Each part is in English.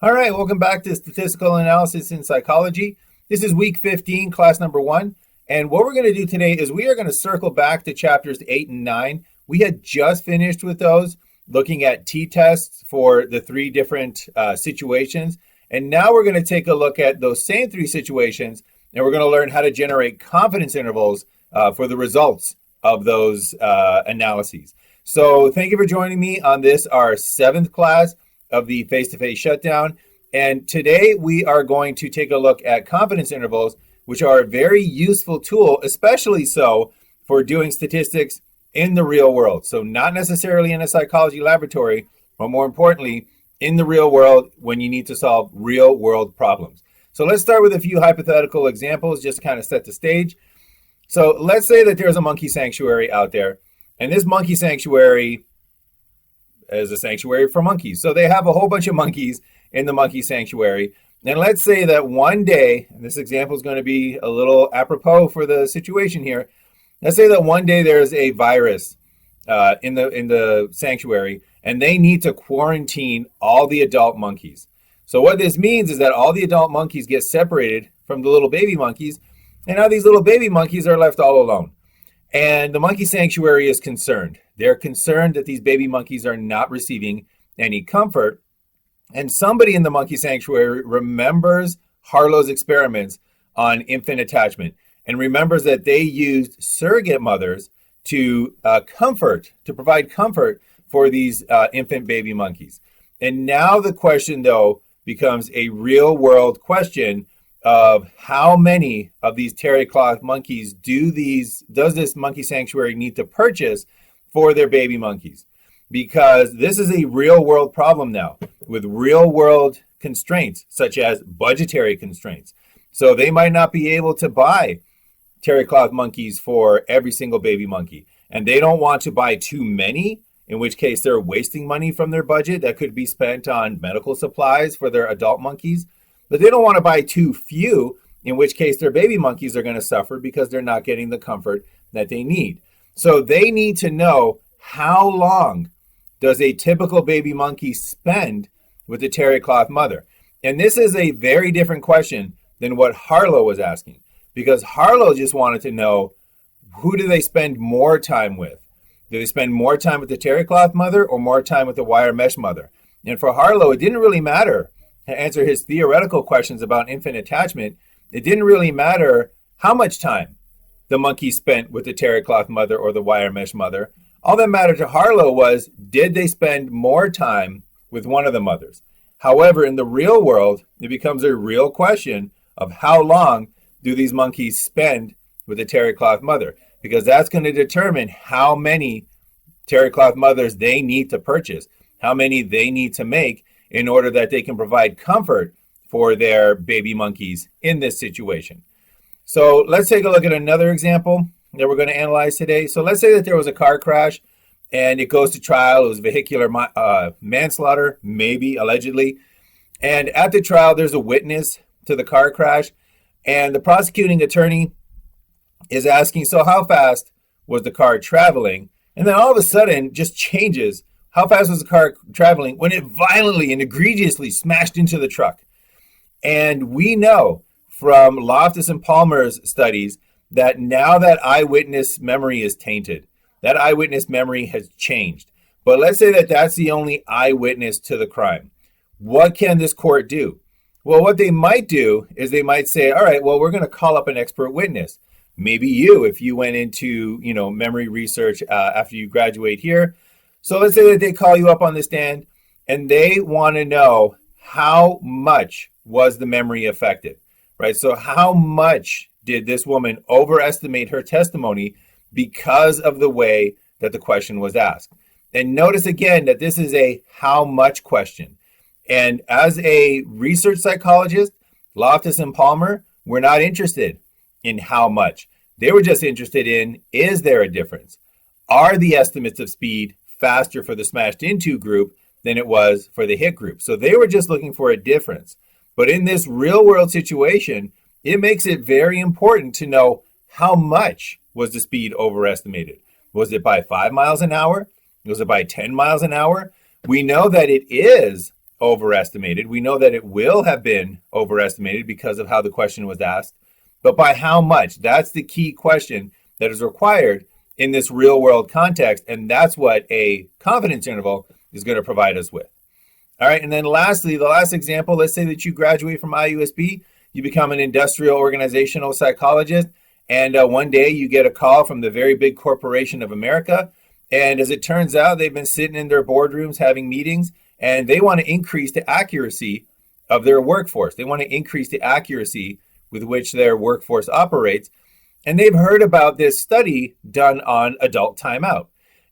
All right, welcome back to Statistical Analysis in Psychology. This is week 15, class number 1. And what we're going to do today is we are going to circle back to chapters 8 and 9. We had just finished with those, looking at t-tests for the 3 different situations. And now we're going to take a look at those same 3 situations, and we're going to learn how to generate confidence intervals for the results of those analyses. So thank you for joining me on this, our 7th class of the face-to-face shutdown. And today we are going to take a look at confidence intervals, which are a very useful tool, especially so for doing statistics in the real world. So not necessarily in a psychology laboratory, but more importantly, in the real world when you need to solve real world problems. So let's start with a few hypothetical examples just to kind of set the stage. So let's say that there's a monkey sanctuary out there, and this monkey sanctuary is a sanctuary for monkeys. So they have a whole bunch of monkeys in the monkey sanctuary. And let's say that one day, and this example is going to be a little apropos for the situation here. Let's say that one day there's a virus in the sanctuary, and they need to quarantine all the adult monkeys. So what this means is that all the adult monkeys get separated from the little baby monkeys, and now these little baby monkeys are left all alone. And the monkey sanctuary is concerned. They're concerned that these baby monkeys are not receiving any comfort. And somebody in the monkey sanctuary remembers Harlow's experiments on infant attachment and remembers that they used surrogate mothers to provide comfort for these infant baby monkeys. And now the question, though, becomes a real world question of how many of these terry cloth monkeys does this monkey sanctuary need to purchase for their baby monkeys? Because this is a real world problem now with real world constraints, such as budgetary constraints. So they might not be able to buy terry cloth monkeys for every single baby monkey. And they don't want to buy too many, in which case they're wasting money from their budget that could be spent on medical supplies for their adult monkeys. But they don't want to buy too few, in which case their baby monkeys are going to suffer because they're not getting the comfort that they need. So they need to know, how long does a typical baby monkey spend with a terry cloth mother? And this is a very different question than what Harlow was asking, because Harlow just wanted to know, who do they spend more time with? Do they spend more time with the terry cloth mother or more time with the wire mesh mother? And for Harlow, it didn't really matter to answer his theoretical questions about infant attachment. It didn't really matter how much time the monkey spent with the terry cloth mother or the wire mesh mother. All that mattered to Harlow was, did they spend more time with one of the mothers? However, in the real world, it becomes a real question of how long do these monkeys spend with the terry cloth mother? Because that's going to determine how many terry cloth mothers they need to purchase, how many they need to make in order that they can provide comfort for their baby monkeys in this situation. So let's take a look at another example that we're going to analyze today. So let's say that there was a car crash and it goes to trial. It was vehicular manslaughter, maybe, allegedly. And at the trial, there's a witness to the car crash, and the prosecuting attorney is asking, so how fast was the car traveling? And then all of a sudden just changes. How fast was the car traveling when it violently and egregiously smashed into the truck? And we know from Loftus and Palmer's studies that now that eyewitness memory is tainted. That eyewitness memory has changed. But let's say that that's the only eyewitness to the crime. What can this court do? Well, what they might do is they might say, all right, well, we're going to call up an expert witness. Maybe you, if you went into, memory research after you graduate here. So let's say that they call you up on the stand and they want to know, how much was the memory affected, right? So how much did this woman overestimate her testimony because of the way that the question was asked? And notice again that this is a how much question. And as a research psychologist, Loftus and Palmer were not interested in how much. They were just interested in, is there a difference? Are the estimates of speed faster for the smashed into group than it was for the hit group? So they were just looking for a difference. But in this real world situation, it makes it very important to know, how much was the speed overestimated? Was it by 5 miles an hour? Was it by 10 miles an hour? We know that it is overestimated. We know that it will have been overestimated because of how the question was asked, but by how much? That's the key question that is required in this real world context, and that's what a confidence interval is going to provide us with. All right, and then lastly, the last example, let's say that you graduate from IUSB, you become an industrial organizational psychologist, and one day you get a call from the very big corporation of America, and as it turns out, they've been sitting in their boardrooms having meetings, and they want to increase the accuracy of their workforce. They want to increase the accuracy with which their workforce operates, and they've heard about this study done on adult timeout,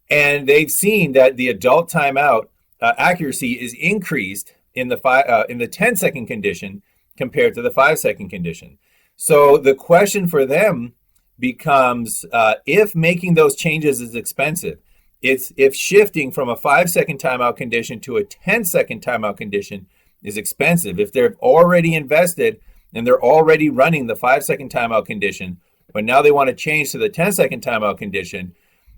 and they've seen that the adult timeout accuracy is increased in the 10-second condition compared to the 5-second condition. So the question for them becomes, if making those changes is expensive, if shifting from a 5-second timeout condition to a 10-second timeout condition is expensive, if they've already invested and they're already running the 5-second timeout condition, but now they want to change to the 10-second timeout condition,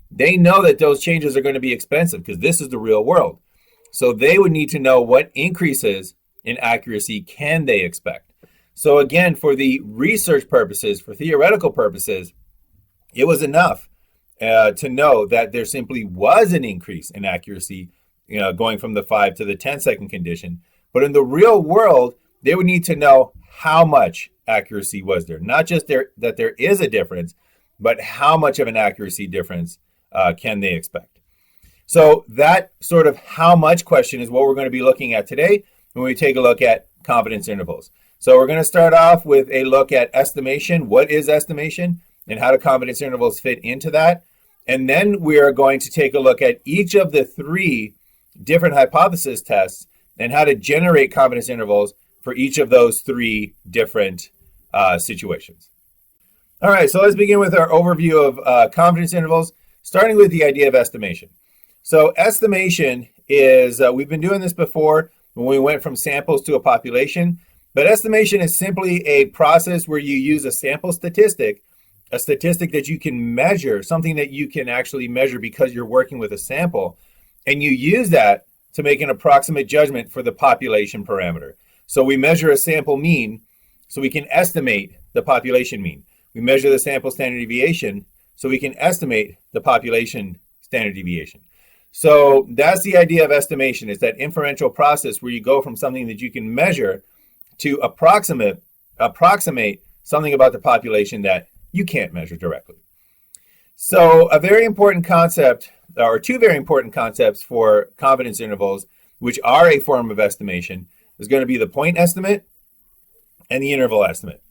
they know that those changes are going to be expensive because this is the real world. So they would need to know what increases in accuracy can they expect. So again, for the research purposes, for theoretical purposes, it was enough to know that there simply was an increase in accuracy, going from the 5 to the 10-second condition. But in the real world, they would need to know how much accuracy was there. Not just that there is a difference, but how much of an accuracy difference can they expect. So that sort of how much question is what we're going to be looking at today when we take a look at confidence intervals. So we're going to start off with a look at estimation. What is estimation and how do confidence intervals fit into that? And then we are going to take a look at each of the 3 different hypothesis tests and how to generate confidence intervals for each of those 3 different situations. All right, so let's begin with our overview of confidence intervals, starting with the idea of estimation. So estimation is, we've been doing this before when we went from samples to a population, but estimation is simply a process where you use a sample statistic, a statistic that you can measure, something that you can actually measure because you're working with a sample, and you use that to make an approximate judgment for the population parameter. So we measure a sample mean, so we can estimate the population mean. We measure the sample standard deviation, so we can estimate the population standard deviation. So that's the idea of estimation, is that inferential process where you go from something that you can measure to approximate something about the population that you can't measure directly. So a very important concept, or 2 very important concepts for confidence intervals, which are a form of estimation, is going to be the point estimate and the interval estimate.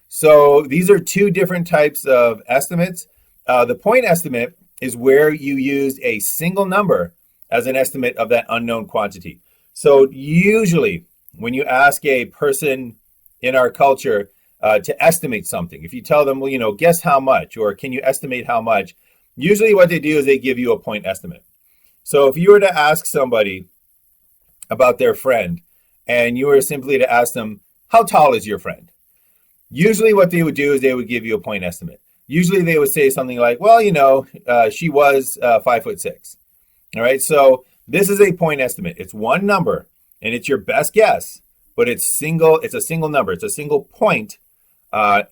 So these are 2 different types of estimates. The point estimate is where you use a single number as an estimate of that unknown quantity. So usually when you ask a person in our culture to estimate something, if you tell them, well, guess how much, or can you estimate how much, usually what they do is they give you a point estimate. So if you were to ask somebody about their friend, and you were simply to ask them, how tall is your friend? Usually what they would do is they would give you a point estimate. Usually they would say something like, well, she was 5'6". All right, so this is a point estimate. It's one number, and it's your best guess, but it's a single number. It's a single point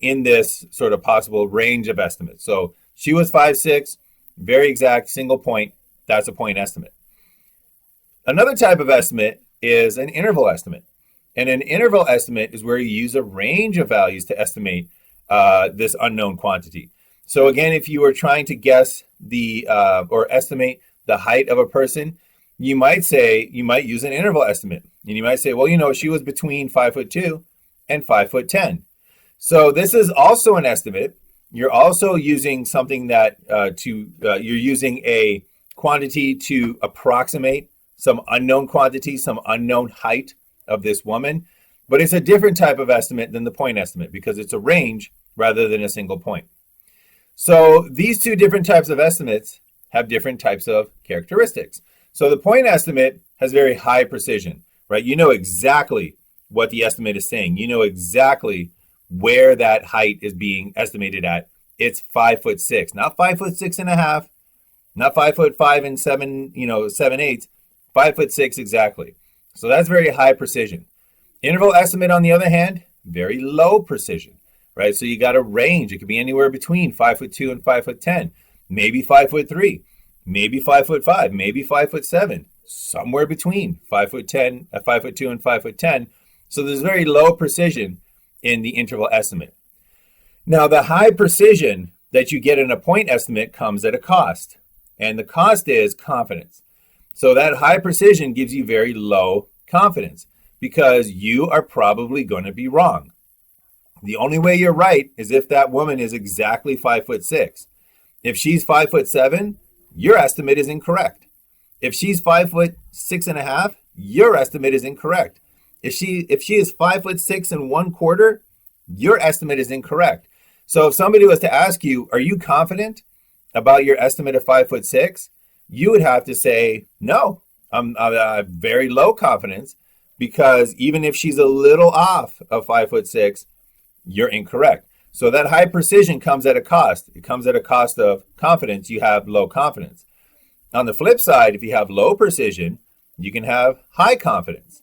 in this sort of possible range of estimates. So she was 5'6", very exact, single point. That's a point estimate. Another type of estimate is an interval estimate. And an interval estimate is where you use a range of values to estimate this unknown quantity. So again, if you were trying to guess or estimate the height of a person, you might use an interval estimate. And you might say, well, she was between 5'2" and 5'10". So this is also an estimate. You're also using something that you're using a quantity to approximate some unknown quantity, some unknown height of this woman. But it's a different type of estimate than the point estimate because it's a range rather than a single point. So these 2 different types of estimates have different types of characteristics. So the point estimate has very high precision, right? You know exactly what the estimate is saying. You know exactly where that height is being estimated at. It's 5'6", not 5'6.5", not 5'5" and 7/8", 5'6" exactly. So that's very high precision. Interval estimate, on the other hand, very low precision, right? So you got a range. It could be anywhere between 5'2" and 5'10", maybe 5'3", maybe 5'5", maybe 5'7", somewhere between 5'2" and 5'10". So there's very low precision in the interval estimate. Now, the high precision that you get in a point estimate comes at a cost, and the cost is confidence. So that high precision gives you very low confidence because you are probably going to be wrong. The only way you're right is if that woman is exactly 5'6". If she's 5'7", your estimate is incorrect. If she's 5'6.5", your estimate is incorrect. If she is 5'6 1/4", your estimate is incorrect. So if somebody was to ask you, are you confident about your estimate of 5'6", you would have to say, no, I'm very low confidence, because even if she's a little off of 5'6", you're incorrect. So that high precision comes at a cost. It comes at a cost of confidence. You have low confidence. On the flip side, if you have low precision, you can have high confidence.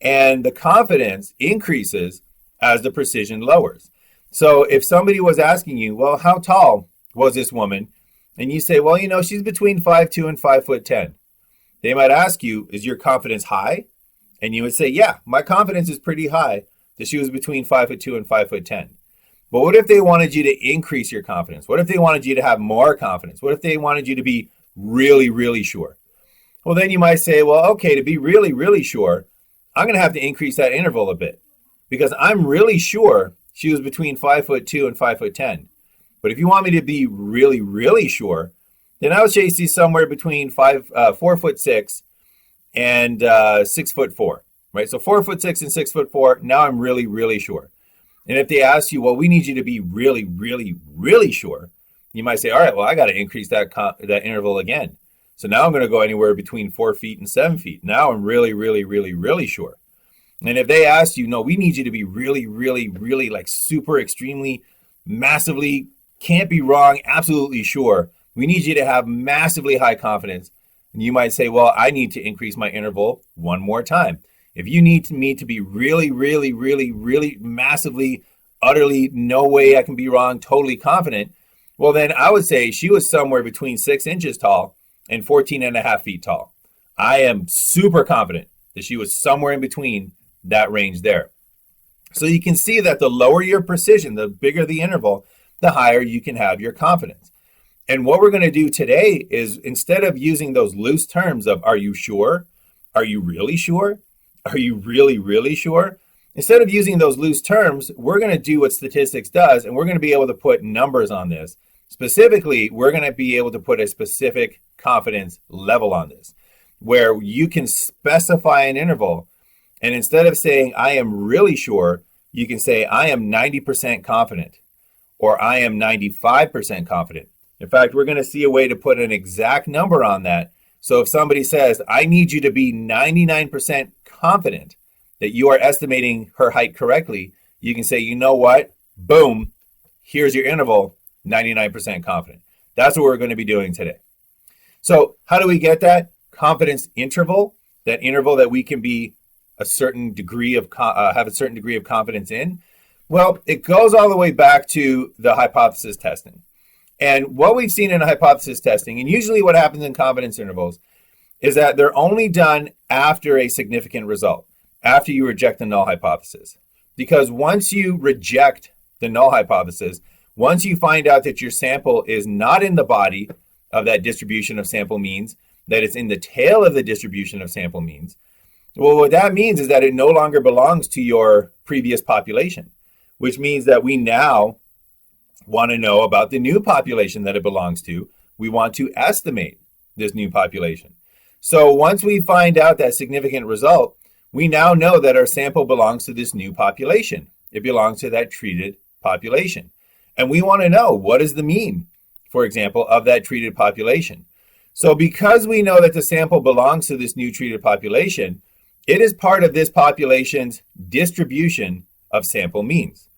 And the confidence increases as the precision lowers. So if somebody was asking you, well, how tall was this woman? And you say, well, she's between 5'2" and 5'10". They might ask you, is your confidence high? And you would say, yeah, my confidence is pretty high that she was between 5'2" and 5'10". But what if they wanted you to increase your confidence? What if they wanted you to have more confidence? What if they wanted you to be really, really sure? Well, then you might say, well, okay, to be really, really sure, I'm going to have to increase that interval a bit, because I'm really sure she was between 5'2" and 5'10". But if you want me to be really, really sure, then I would say she's somewhere between 4'6" and 6'4", right? So 4'6" and 6'4", now I'm really, really sure. And if they ask you, well, we need you to be really, really, really sure, you might say, all right, well, I got to increase that interval again. So now I'm going to go anywhere between 4 feet and 7 feet. Now I'm really, really, really, really sure. And if they ask you, no, we need you to be really, really, really, like super, extremely, massively, can't be wrong, absolutely sure, we need you to have massively high confidence, and you might say, well, I need to increase my interval one more time. If you need me to be really, really, really, really massively, utterly, no way I can be wrong, totally confident, well, then I would say she was somewhere between 6 inches tall and 14.5 feet tall. I am super confident that she was somewhere in between that range there. So you can see that the lower your precision, the bigger the interval, the higher you can have your confidence. And what we're going to do today is, instead of using those loose terms of, are you sure? Are you really sure? Are you really, really sure? Instead of using those loose terms, we're going to do what statistics does, and we're going to be able to put numbers on this. Specifically, we're going to be able to put a specific confidence level on this, where you can specify an interval, and instead of saying, I am really sure, you can say, I am 90% confident, or I am 95% confident. In fact, we're going to see a way to put an exact number on that. So if somebody says, I need you to be 99% confident that you are estimating her height correctly, you can say, you know what? Boom, here's your interval, 99% confident. That's what we're going to be doing today. So how do we get that confidence interval, that interval that we can be a certain degree of have a certain degree of confidence in? Well, it goes all the way back to the hypothesis testing. And what we've seen in hypothesis testing, and usually what happens in confidence intervals, is that they're only done after a significant result, after you reject the null hypothesis. Because once you reject the null hypothesis, once you find out that your sample is not in the body of that distribution of sample means, that it's in the tail of the distribution of sample means, well, what that means is that it no longer belongs to your previous population, which means that we now want to know about the new population that it belongs to. We want to estimate this new population. So once we find out that significant result, we now know that our sample belongs to this new population. It belongs to that treated population. And we want to know, what is the mean, for example, of that treated population? So because we know that the sample belongs to this new treated population, it is part of this population's distribution of sample means.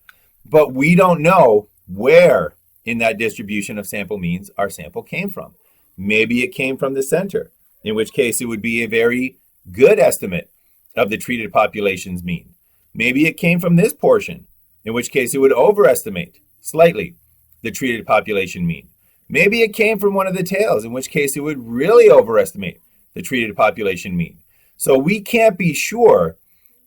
But we don't know where in that distribution of sample means our sample came from. Maybe it came from the center, in which case it would be a very good estimate of the treated population's mean. Maybe it came from this portion, in which case it would overestimate slightly the treated population mean. Maybe it came from one of the tails, in which case it would really overestimate the treated population mean. So we can't be sure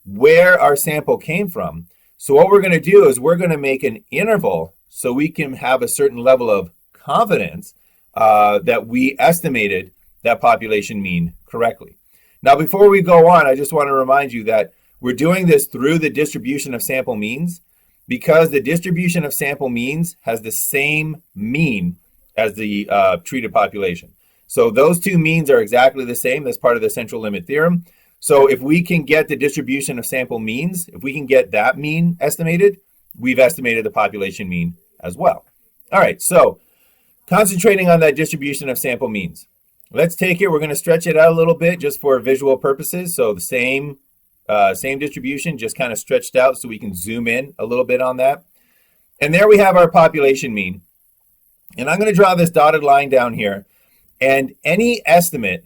where our sample came from. So what we're going to do is we're going to make an interval so we can have a certain level of confidence that we estimated that population mean correctly. Now, before we go on, I just want to remind you that we're doing this through the distribution of sample means because the distribution of sample means has the same mean as the treated population. So those two means are exactly the same. That's part of the central limit theorem. So if we can get the distribution of sample means, if we can get that mean estimated, we've estimated the population mean as well. All right, so concentrating on that distribution of sample means. Let's take it, we're going to stretch it out a little bit just for visual purposes. So the same distribution, just kind of stretched out so we can zoom in a little bit on that. And there we have our population mean. And I'm going to draw this dotted line down here. And any estimate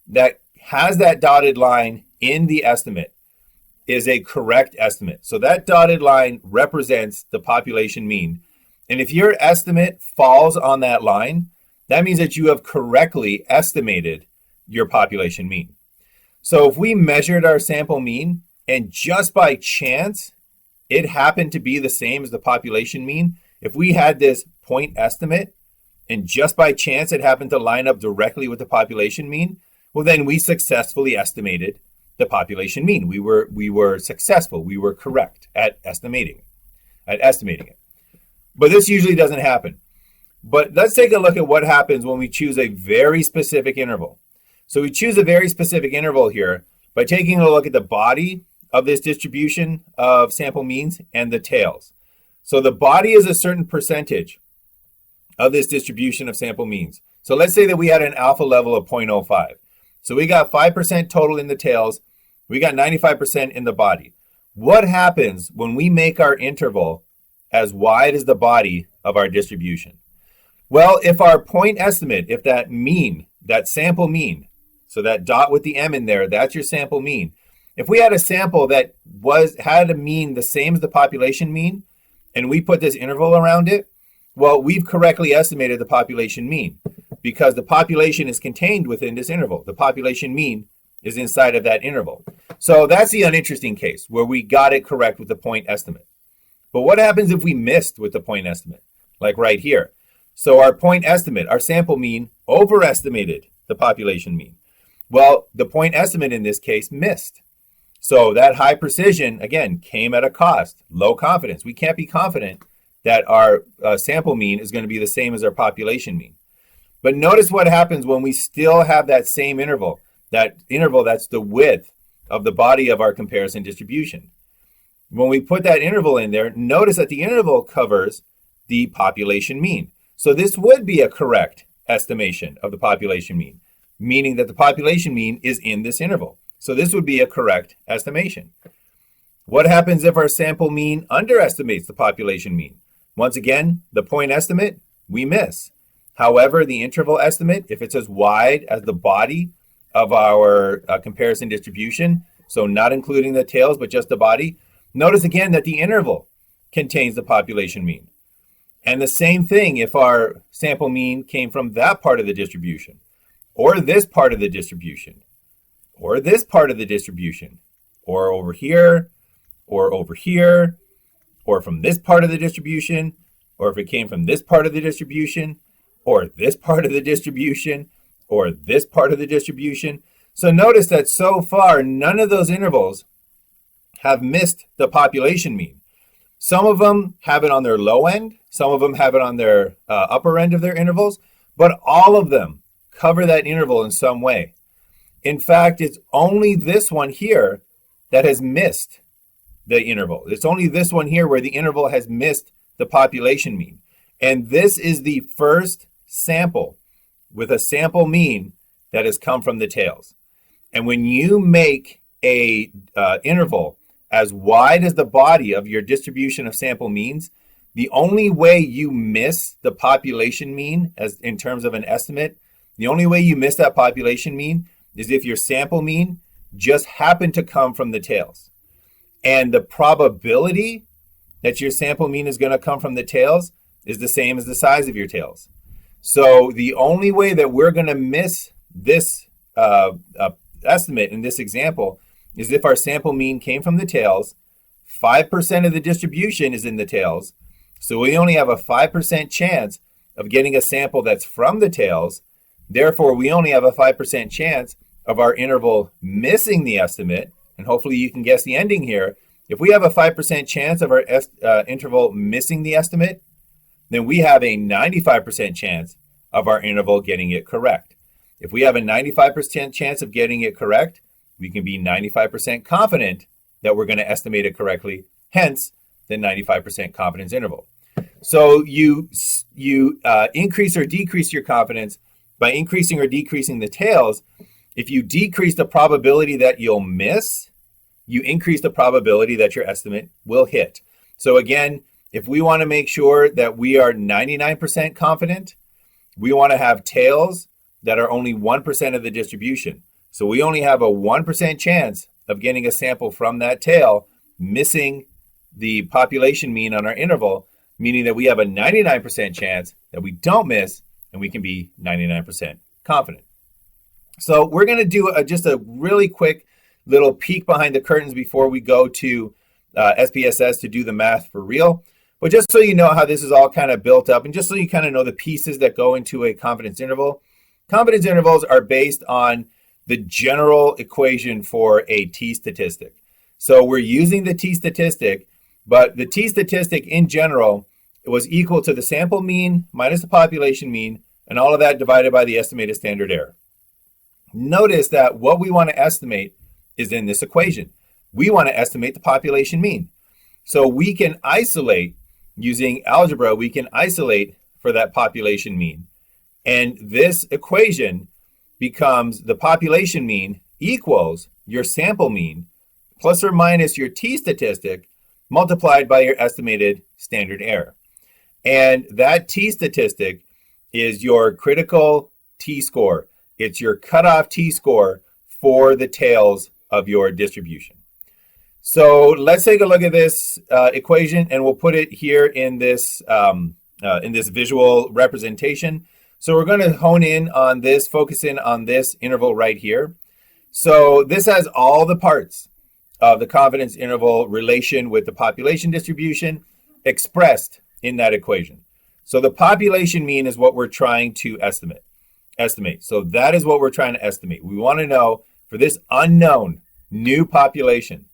that has that dotted line in the estimate is a correct estimate. So that dotted line represents the population mean. And if your estimate falls on that line, that means that you have correctly estimated your population mean. So if we measured our sample mean and just by chance it happened to be the same as the population mean, if we had this point estimate and just by chance it happened to line up directly with the population mean, well, then we successfully estimated the population mean. We were successful. We were correct at estimating it. But this usually doesn't happen. But let's take a look at what happens when we choose a very specific interval. So we choose a very specific interval here by taking a look at the body of this distribution of sample means and the tails. So the body is a certain percentage of this distribution of sample means. So let's say that we had an alpha level of 0.05. So we got 5% total in the tails. We got 95% in the body. What happens when we make our interval as wide as the body of our distribution? Well, if our point estimate, if that mean, that sample mean, so that dot with the M in there, that's your sample mean. If we had a sample that had a mean the same as the population mean, and we put this interval around it, well, we've correctly estimated the population mean because the population is contained within this interval. The population mean is inside of that interval. So that's the uninteresting case where we got it correct with the point estimate. But what happens if we missed with the point estimate? Like right here. So our point estimate, our sample mean, overestimated the population mean. Well, the point estimate in this case missed. So that high precision, again, came at a cost, low confidence. We can't be confident that our sample mean is going to be the same as our population mean. But notice what happens when we still have that same interval. That interval, that's the width of the body of our comparison distribution. When we put that interval in there, notice that the interval covers the population mean. So this would be a correct estimation of the population mean, meaning that the population mean is in this interval. So this would be a correct estimation. What happens if our sample mean underestimates the population mean? Once again, the point estimate, we miss. However, the interval estimate, if it's as wide as the body of our comparison distribution, so not including the tails, but just the body, notice again that the interval contains the population mean. And the same thing if our sample mean came from that part of the distribution, or this part of the distribution, or this part of the distribution, or over here, or from this part of the distribution, or if it came from this part of the distribution, or this part of the distribution, or this part of the distribution. So notice that so far, none of those intervals have missed the population mean. Some of them have it on their low end, some of them have it on their upper end of their intervals, but all of them cover that interval in some way. In fact, it's only this one here that has missed the interval. It's only this one here where the interval has missed the population mean. And this is the first sample with a sample mean that has come from the tails. And when you make a interval as wide as the body of your distribution of sample means, the only way you miss the population mean as in terms of an estimate, the only way you miss that population mean is if your sample mean just happen to come from the tails. And the probability that your sample mean is going to come from the tails is the same as the size of your tails. So the only way that we're going to miss this estimate in this example is if our sample mean came from the tails, 5% of the distribution is in the tails, so we only have a 5% chance of getting a sample that's from the tails. Therefore, we only have a 5% chance of our interval missing the estimate, and hopefully you can guess the ending here. If we have a 5% chance of our interval missing the estimate, then we have a 95% chance of our interval getting it correct. If we have a 95% chance of getting it correct, we can be 95% confident that we're going to estimate it correctly, hence the 95% confidence interval. So you increase or decrease your confidence by increasing or decreasing the tails. If you decrease the probability that you'll miss, you increase the probability that your estimate will hit. So again, if we want to make sure that we are 99% confident, we want to have tails that are only 1% of the distribution. So we only have a 1% chance of getting a sample from that tail missing the population mean on our interval, meaning that we have a 99% chance that we don't miss, and we can be 99% confident. So we're going to do just a really quick little peek behind the curtains before we go to SPSS to do the math for real. But just so you know how this is all kind of built up, and just so you kind of know the pieces that go into a confidence interval, confidence intervals are based on the general equation for a t-statistic. So we're using the t-statistic, but the t-statistic in general was equal to the sample mean minus the population mean, and all of that divided by the estimated standard error. Notice that what we want to estimate is in this equation. We want to estimate the population mean. So we can isolate, using algebra, we can isolate for that population mean. And this equation becomes the population mean equals your sample mean plus or minus your t-statistic multiplied by your estimated standard error. And that t-statistic is your critical t-score. It's your cutoff t-score for the tails of your distribution. So let's take a look at this equation, and we'll put it here in this visual representation. So we're going to hone in on this, focus in on this interval right here. So this has all the parts of the confidence interval relation with the population distribution expressed in that equation. So the population mean is what we're trying to estimate. So that is what we're trying to estimate. We want to know for this unknown new population,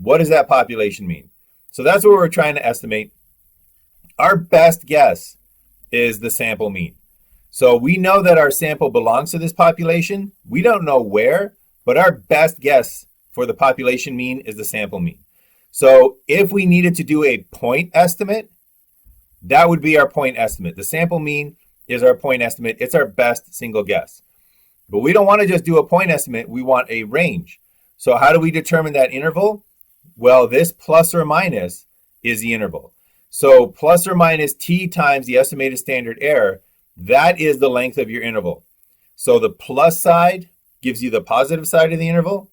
what does that population mean? So that's what we're trying to estimate. Our best guess is the sample mean. So we know that our sample belongs to this population. We don't know where, but our best guess for the population mean is the sample mean. So if we needed to do a point estimate, that would be our point estimate. The sample mean is our point estimate. It's our best single guess. But we don't want to just do a point estimate. We want a range. So how do we determine that interval? Well, this plus or minus is the interval. So plus or minus t times the estimated standard error, that is the length of your interval. So the plus side gives you the positive side of the interval.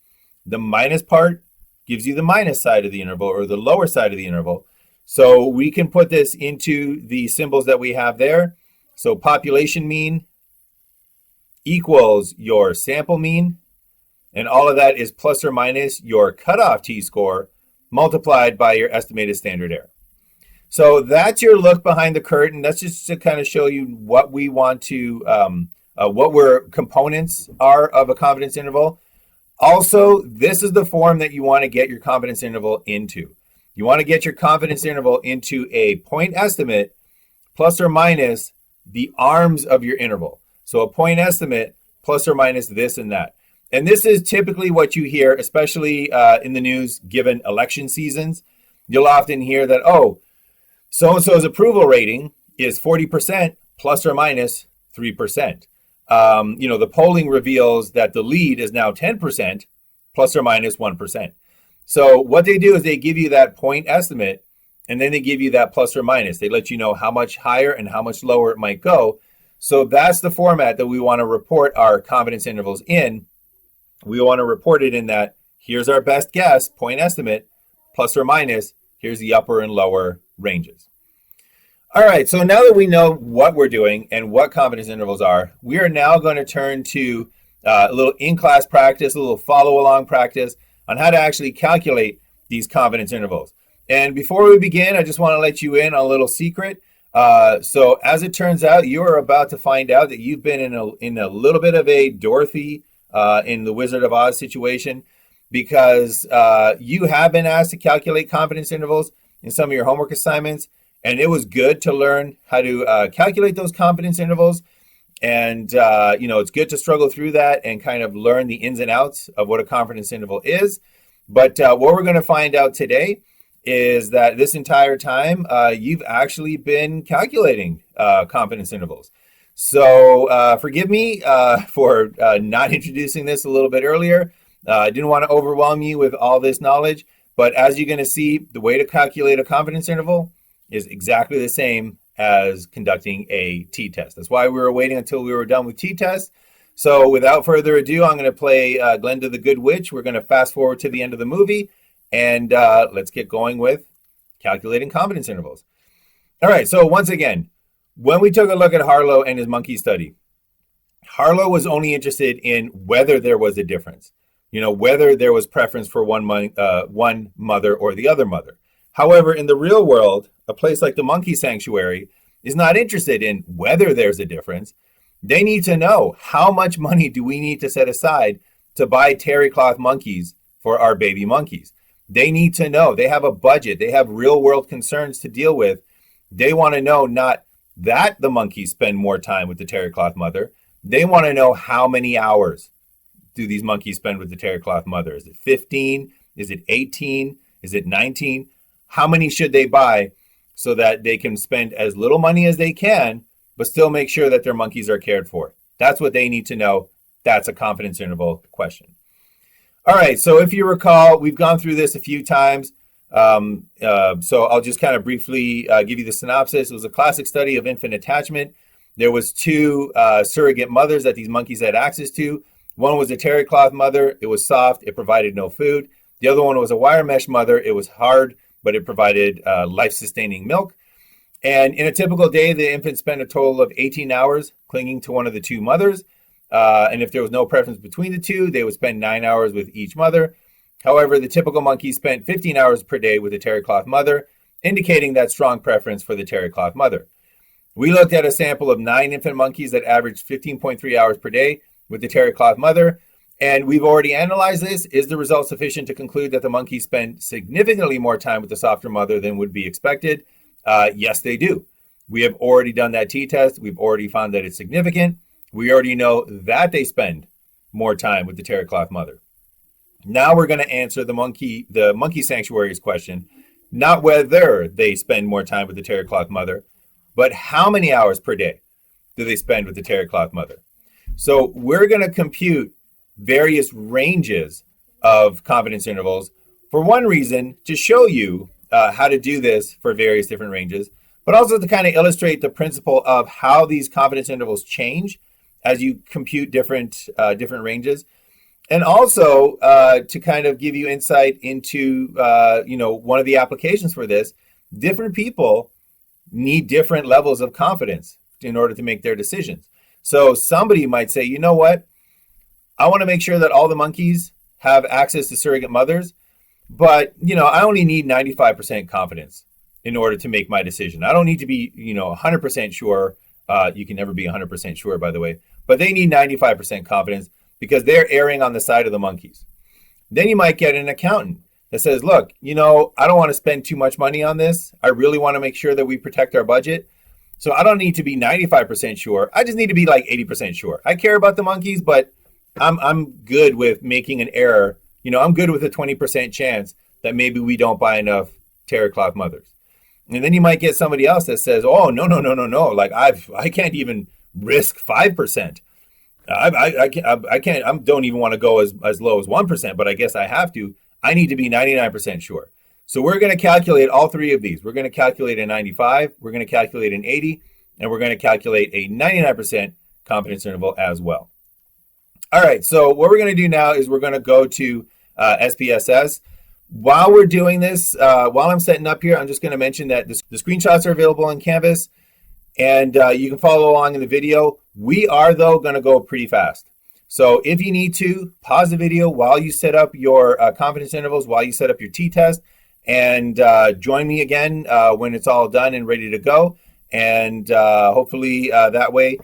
The minus part gives you the minus side of the interval, or the lower side of the interval. So we can put this into the symbols that we have there. So population mean equals your sample mean, and all of that is plus or minus your cutoff t-score multiplied by your estimated standard error. So that's your look behind the curtain. That's just to kind of show you what we want to, components are of a confidence interval. Also, this is the form that you want to get your confidence interval into. You want to get your confidence interval into a point estimate plus or minus the arms of your interval. So a point estimate plus or minus this and that. And this is typically what you hear, especially in the news, given election seasons. You'll often hear that, oh, so-and-so's approval rating is 40% plus or minus 3%. The polling reveals that the lead is now 10% plus or minus 1%. So what they do is they give you that point estimate, and then they give you that plus or minus. They let you know how much higher and how much lower it might go. So that's the format that we want to report our confidence intervals in. we want to report it in that here's our best guess, point estimate, plus or minus, here's the upper and lower ranges. All right, so now that we know what we're doing and what confidence intervals are, we are now going to turn to a little in-class practice, a little follow-along practice on how to actually calculate these confidence intervals. And before we begin, I just want to let you in on a little secret. So as it turns out, you are about to find out that you've been in a little bit of a Dorothy in the Wizard of Oz situation, because you have been asked to calculate confidence intervals in some of your homework assignments, and it was good to learn how to calculate those confidence intervals. And it's good to struggle through that and kind of learn the ins and outs of what a confidence interval is. But what we're going to find out today is that this entire time you've actually been calculating confidence intervals. So forgive me for not introducing this a little bit earlier. I didn't want to overwhelm you with all this knowledge, but as you're going to see, the way to calculate a confidence interval is exactly the same as conducting a t-test. That's why we were waiting until we were done with t-tests. So without further ado, I'm going to play Glenda the Good Witch. We're going to fast forward to the end of the movie, and let's get going with calculating confidence intervals. All right, so once again, when we took a look at Harlow and his monkey study, Harlow was only interested in whether there was a difference, whether there was preference for one mother or the other mother. However, in the real world, a place like the Monkey Sanctuary is not interested in whether there's a difference. They need to know, how much money do we need to set aside to buy terry cloth monkeys for our baby monkeys? They need to know. They have a budget. They have real world concerns to deal with. They want to know not that the monkeys spend more time with the terry cloth mother. They want to know, how many hours do these monkeys spend with the terry cloth mother? Is it 15? Is it 18? Is it 19? How many should they buy so that they can spend as little money as they can, but still make sure that their monkeys are cared for? That's what they need to know. That's a confidence interval question. All right, so if you recall, we've gone through this a few times. So I'll just kind of briefly give you the synopsis. It was a classic study of infant attachment. There was two surrogate mothers that these monkeys had access to. One was a terry cloth mother. It was soft. It provided no food. The other one was a wire mesh mother. It was hard, but it provided life-sustaining milk. And in a typical day, the infant spent a total of 18 hours clinging to one of the two mothers. And if there was no preference between the two, they would spend 9 hours with each mother. However, the typical monkey spent 15 hours per day with the terry cloth mother, indicating that strong preference for the terry cloth mother. We looked at a sample of 9 infant monkeys that averaged 15.3 hours per day with the terry cloth mother. And we've already analyzed this. Is the result sufficient to conclude that the monkeys spend significantly more time with the softer mother than would be expected? Yes, they do. We have already done that t-test. We've already found that it's significant. We already know that they spend more time with the terry cloth mother. Now we're going to answer the monkey sanctuary's question, not whether they spend more time with the terry cloth mother, but how many hours per day do they spend with the terry cloth mother? So we're going to compute various ranges of confidence intervals for one reason, to show you how to do this for various different ranges, but also to kind of illustrate the principle of how these confidence intervals change as you compute different ranges, and also to kind of give you insight into one of the applications for this. Different people need different levels of confidence in order to make their decisions. So somebody might say, you know what? I want to make sure that all the monkeys have access to surrogate mothers, but, I only need 95% confidence in order to make my decision. I don't need to be, 100% sure. You can never be 100% sure, by the way, but they need 95% confidence because they're erring on the side of the monkeys. Then you might get an accountant that says, look, I don't want to spend too much money on this. I really want to make sure that we protect our budget. So I don't need to be 95% sure. I just need to be like 80% sure. I care about the monkeys, but I'm good with making an error. I'm good with a 20% chance that maybe we don't buy enough terry cloth mothers. And then you might get somebody else that says, oh, no. Like I can't even risk 5%. I can't, I don't even want to go as low as 1%, but I guess I have to. I need to be 99% sure. So we're going to calculate all three of these. We're going to calculate a 95, we're going to calculate an 80, and we're going to calculate a 99% confidence interval as well. All right, so what we're going to do now is we're going to go to SPSS. While we're doing this, while I'm setting up here, I'm just going to mention that the screenshots are available on Canvas, and you can follow along in the video. We are, though, going to go pretty fast. So if you need to, pause the video while you set up your confidence intervals, while you set up your t-test, and join me again when it's all done and ready to go. And hopefully that way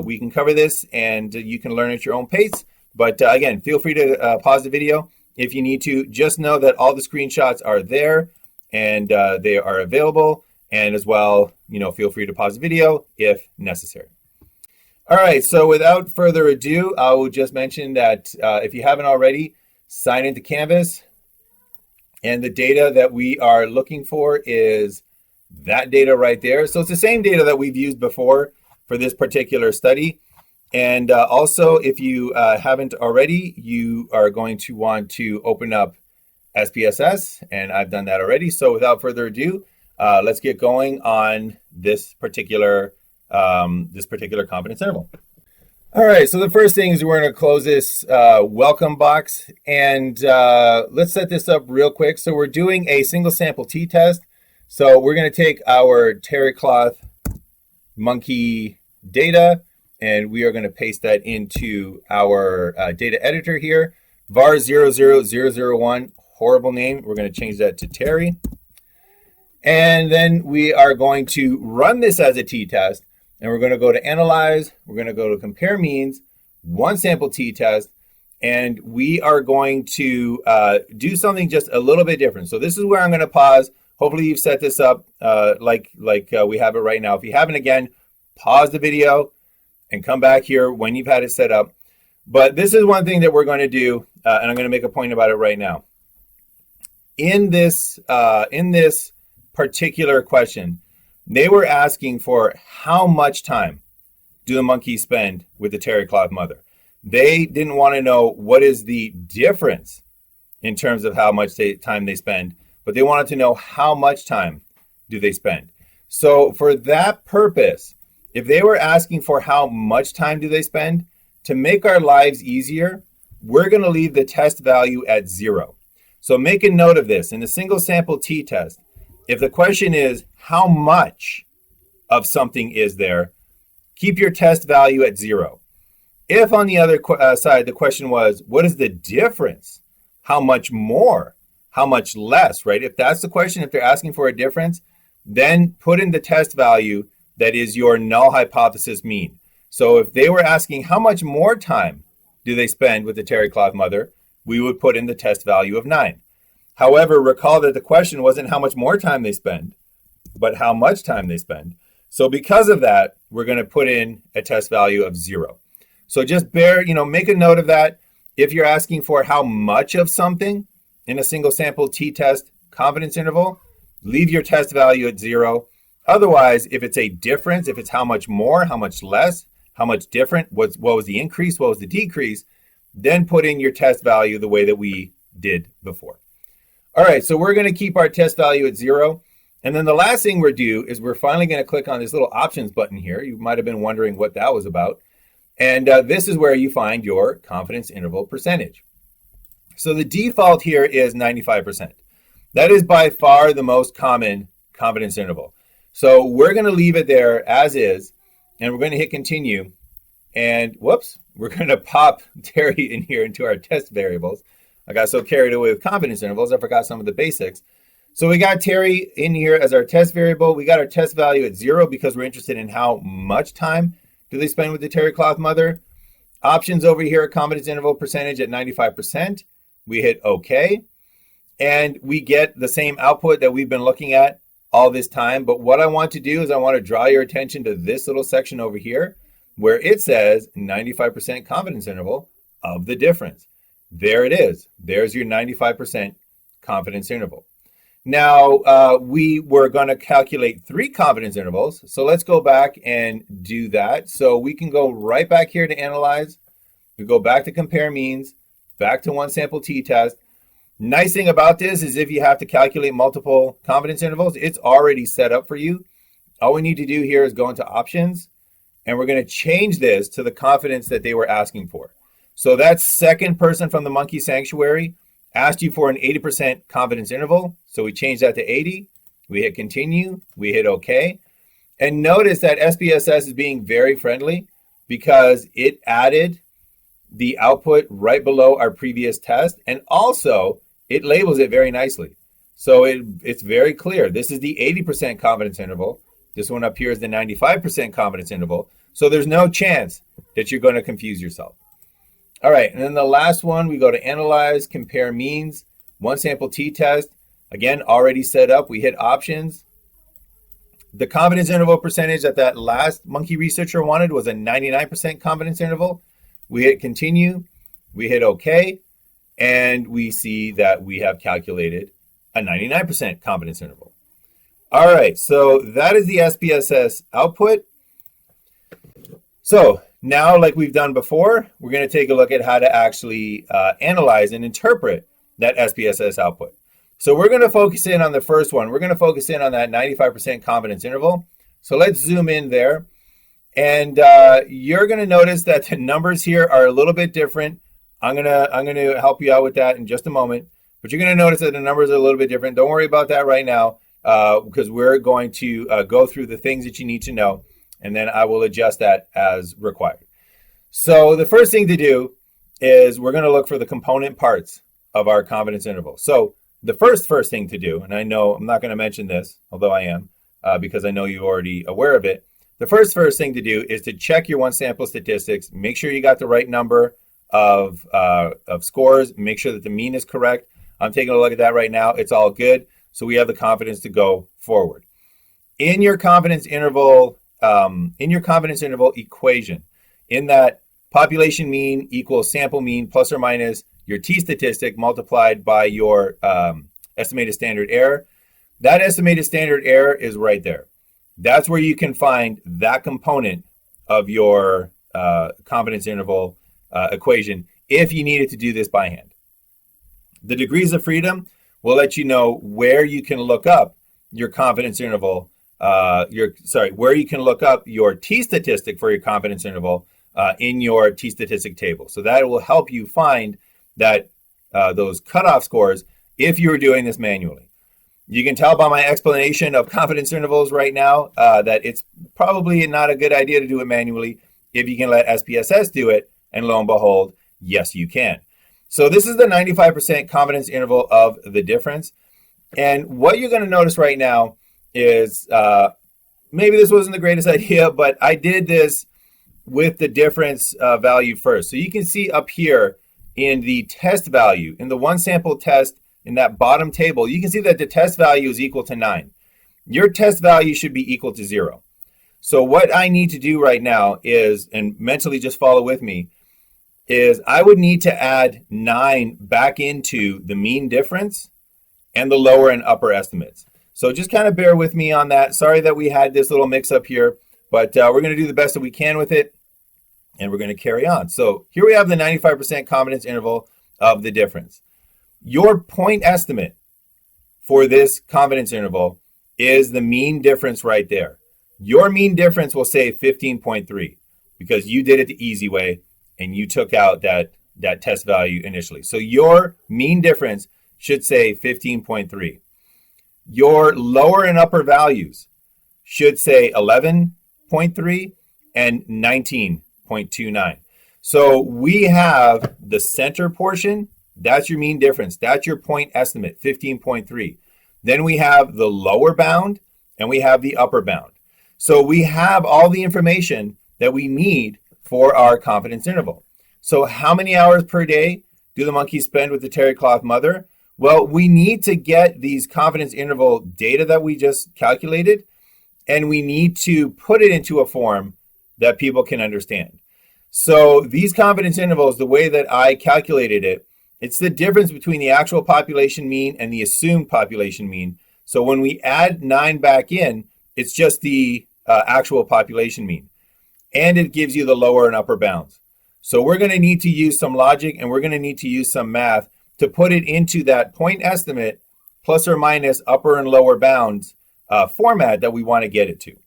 we can cover this and you can learn at your own pace. But again, feel free to pause the video if you need to. Just know that all the screenshots are there and they are available. And as well, feel free to pause the video if necessary. All right, so without further ado, I will just mention that if you haven't already, sign into Canvas. And the data that we are looking for is that data right there. So it's the same data that we've used before for this particular study. And also, if you haven't already, you are going to want to open up SPSS, and I've done that already. So without further ado, let's get going on this particular confidence interval. All right, so the first thing is we're going to close this welcome box, and let's set this up real quick. So we're doing a single sample t-test. So we're going to take our terry cloth monkey data, and we are going to paste that into our data editor here. var 00001, horrible name. We're going to change that to Terry. And then we are going to run this as a t-test. And we're going to go to Analyze. We're going to go to Compare Means, one sample t-test. And we are going to do something just a little bit different. So this is where I'm going to pause. Hopefully you've set this up like we have it right now. If you haven't, again, pause the video and come back here when you've had it set up. But this is one thing that we're going to do, and I'm going to make a point about it right now. In this particular question, they were asking for how much time do the monkeys spend with the terry cloth mother. They didn't want to know what is the difference in terms of how much time they spend, but they wanted to know how much time do they spend. So for that purpose, if they were asking for how much time do they spend, to make our lives easier, we're going to leave the test value at 0. So make a note of this. In the single sample t-test, if the question is how much of something is there, keep your test value at 0. If on the other side, the question was, what is the difference? How much more? How much less, right? If that's the question, if they're asking for a difference, then put in the test value that is your null hypothesis mean. So if they were asking how much more time do they spend with the terry cloth mother, we would put in the test value of 9. However, recall that the question wasn't how much more time they spend, but how much time they spend. So because of that, we're going to put in a test value of 0. So just make a note of that. If you're asking for how much of something in a single sample t-test confidence interval, leave your test value at 0. Otherwise, if it's a difference, if it's how much more, how much less, how much different, what was the increase, what was the decrease, then put in your test value the way that we did before. All right, so we're going to keep our test value at 0. And then the last thing we're do is we're finally going to click on this little options button here. You might have been wondering what that was about. And this is where you find your confidence interval percentage. So the default here is 95%. That is by far the most common confidence interval. So we're going to leave it there as is, and we're going to hit continue. And whoops, we're going to pop Terry in here into our test variables. I got so carried away with confidence intervals, I forgot some of the basics. So we got Terry in here as our test variable. We got our test value at 0 because we're interested in how much time do they spend with the terry cloth mother. Options over here, confidence interval percentage at 95%. We hit OK. And we get the same output that we've been looking at all this time. But what I want to do is I want to draw your attention to this little section over here where it says 95% confidence interval of the difference. There it is. There's your 95% confidence interval. Now, we were going to calculate 3 confidence intervals. So let's go back and do that. So we can go right back here to Analyze. We go back to Compare Means, back to one sample t-test. Nice thing about this is if you have to calculate multiple confidence intervals, it's already set up for you. All we need to do here is go into Options, and we're going to change this to the confidence that they were asking for. So that second person from the monkey sanctuary asked you for an 80% confidence interval. So we changed that to 80. We hit continue. We hit OK. And notice that SPSS is being very friendly because it added the output right below our previous test. And also, it labels it very nicely. So it's very clear. This is the 80% confidence interval. This one up here is the 95% confidence interval. So there's no chance that you're going to confuse yourself. All right, and then the last one, we go to analyze, compare means, one sample t-test. Again, already set up. We hit options. The confidence interval percentage that last monkey researcher wanted was a 99% confidence interval. We hit continue. We hit OK. And we see that we have calculated a 99% confidence interval. All right, so that is the SPSS output. So now, like we've done before, we're going to take a look at how to actually analyze and interpret that SPSS output. So we're going to focus in on the first one. We're going to focus in on that 95% confidence interval. So let's zoom in there. And you're going to notice that the numbers here are a little bit different. I'm going to help you out with that in just a moment. But you're going to notice that the numbers are a little bit different. Don't worry about that right now because we're going to go through the things that you need to know. And then I will adjust that as required. So the first thing to do is we're going to look for the component parts of our confidence interval. So the first thing to do, and I know I'm not going to mention this, although I am, because I know you're already aware of it. The first thing to do is to check your one sample statistics. Make sure you got the right number of scores. Make sure that the mean is correct. I'm taking a look at that right now. It's all good. So we have the confidence to go forward. In your confidence interval equation, in that population mean equals sample mean plus or minus your t-statistic multiplied by your estimated standard error, that estimated standard error is right there. That's where you can find that component of your confidence interval equation if you needed to do this by hand. The degrees of freedom will let you know where you can look up your confidence interval, where you can look up your t-statistic for your confidence interval in your t-statistic table. So that will help you find that those cutoff scores if you were doing this manually. You can tell by my explanation of confidence intervals right now that it's probably not a good idea to do it manually if you can let SPSS do it, and lo and behold, yes, you can. So this is the 95% confidence interval of the difference. And what you're going to notice right now is maybe this wasn't the greatest idea, but I did this with the difference value first. So you can see up here in the test value, in the one sample test, in that bottom table, you can see that the test value is equal to 9. Your test value should be equal to 0. So what I need to do right now is, and mentally just follow with me, is I would need to add 9 back into the mean difference and the lower and upper estimates. So just kind of bear with me on that. Sorry that we had this little mix up here, but we're going to do the best that we can with it, and we're going to carry on. So here we have the 95% confidence interval of the difference. Your point estimate for this confidence interval is the mean difference right there. Your mean difference will say 15.3 because you did it the easy way and you took out that test value initially. So your mean difference should say 15.3. Your lower and upper values should say 11.3 and 19.29. So we have the center portion. That's your mean difference. That's your point estimate, 15.3. Then we have the lower bound and we have the upper bound. So we have all the information that we need for our confidence interval. So how many hours per day do the monkeys spend with the terry cloth mother? Well, we need to get these confidence interval data that we just calculated, and we need to put it into a form that people can understand. So these confidence intervals, the way that I calculated it, it's the difference between the actual population mean and the assumed population mean. So when we add 9 back in, it's just the actual population mean. And it gives you the lower and upper bounds. So we're going to need to use some logic and we're going to need to use some math to put it into that point estimate plus or minus upper and lower bounds format that we want to get it to.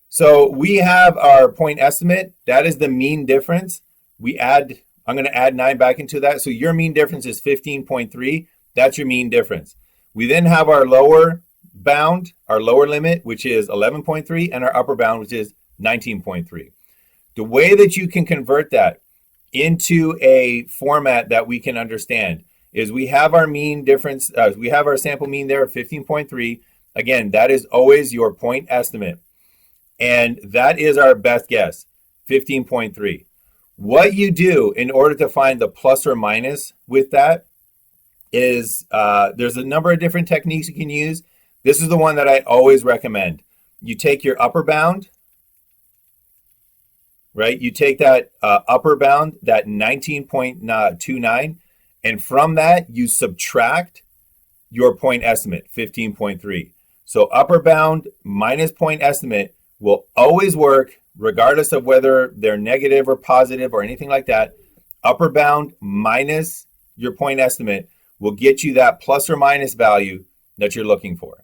So we have our point estimate. That is the mean difference. We add I'm going to add 9 back into that. So your mean difference is 15.3. That's your mean difference. We then have our lower bound, our lower limit, which is 11.3, and our upper bound, which is 19.3. The way that you can convert that into a format that we can understand is we have our mean difference, we have our sample mean there of 15.3. Again, that is always your point estimate. And that is our best guess, 15.3. What you do in order to find the plus or minus with that is there's a number of different techniques you can use. This is the one that I always recommend. You take your upper bound, right? You take that upper bound, that 19.29, and from that, you subtract your point estimate, 15.3. So upper bound minus point estimate will always work regardless of whether they're negative or positive or anything like that. Upper bound minus your point estimate will get you that plus or minus value that you're looking for.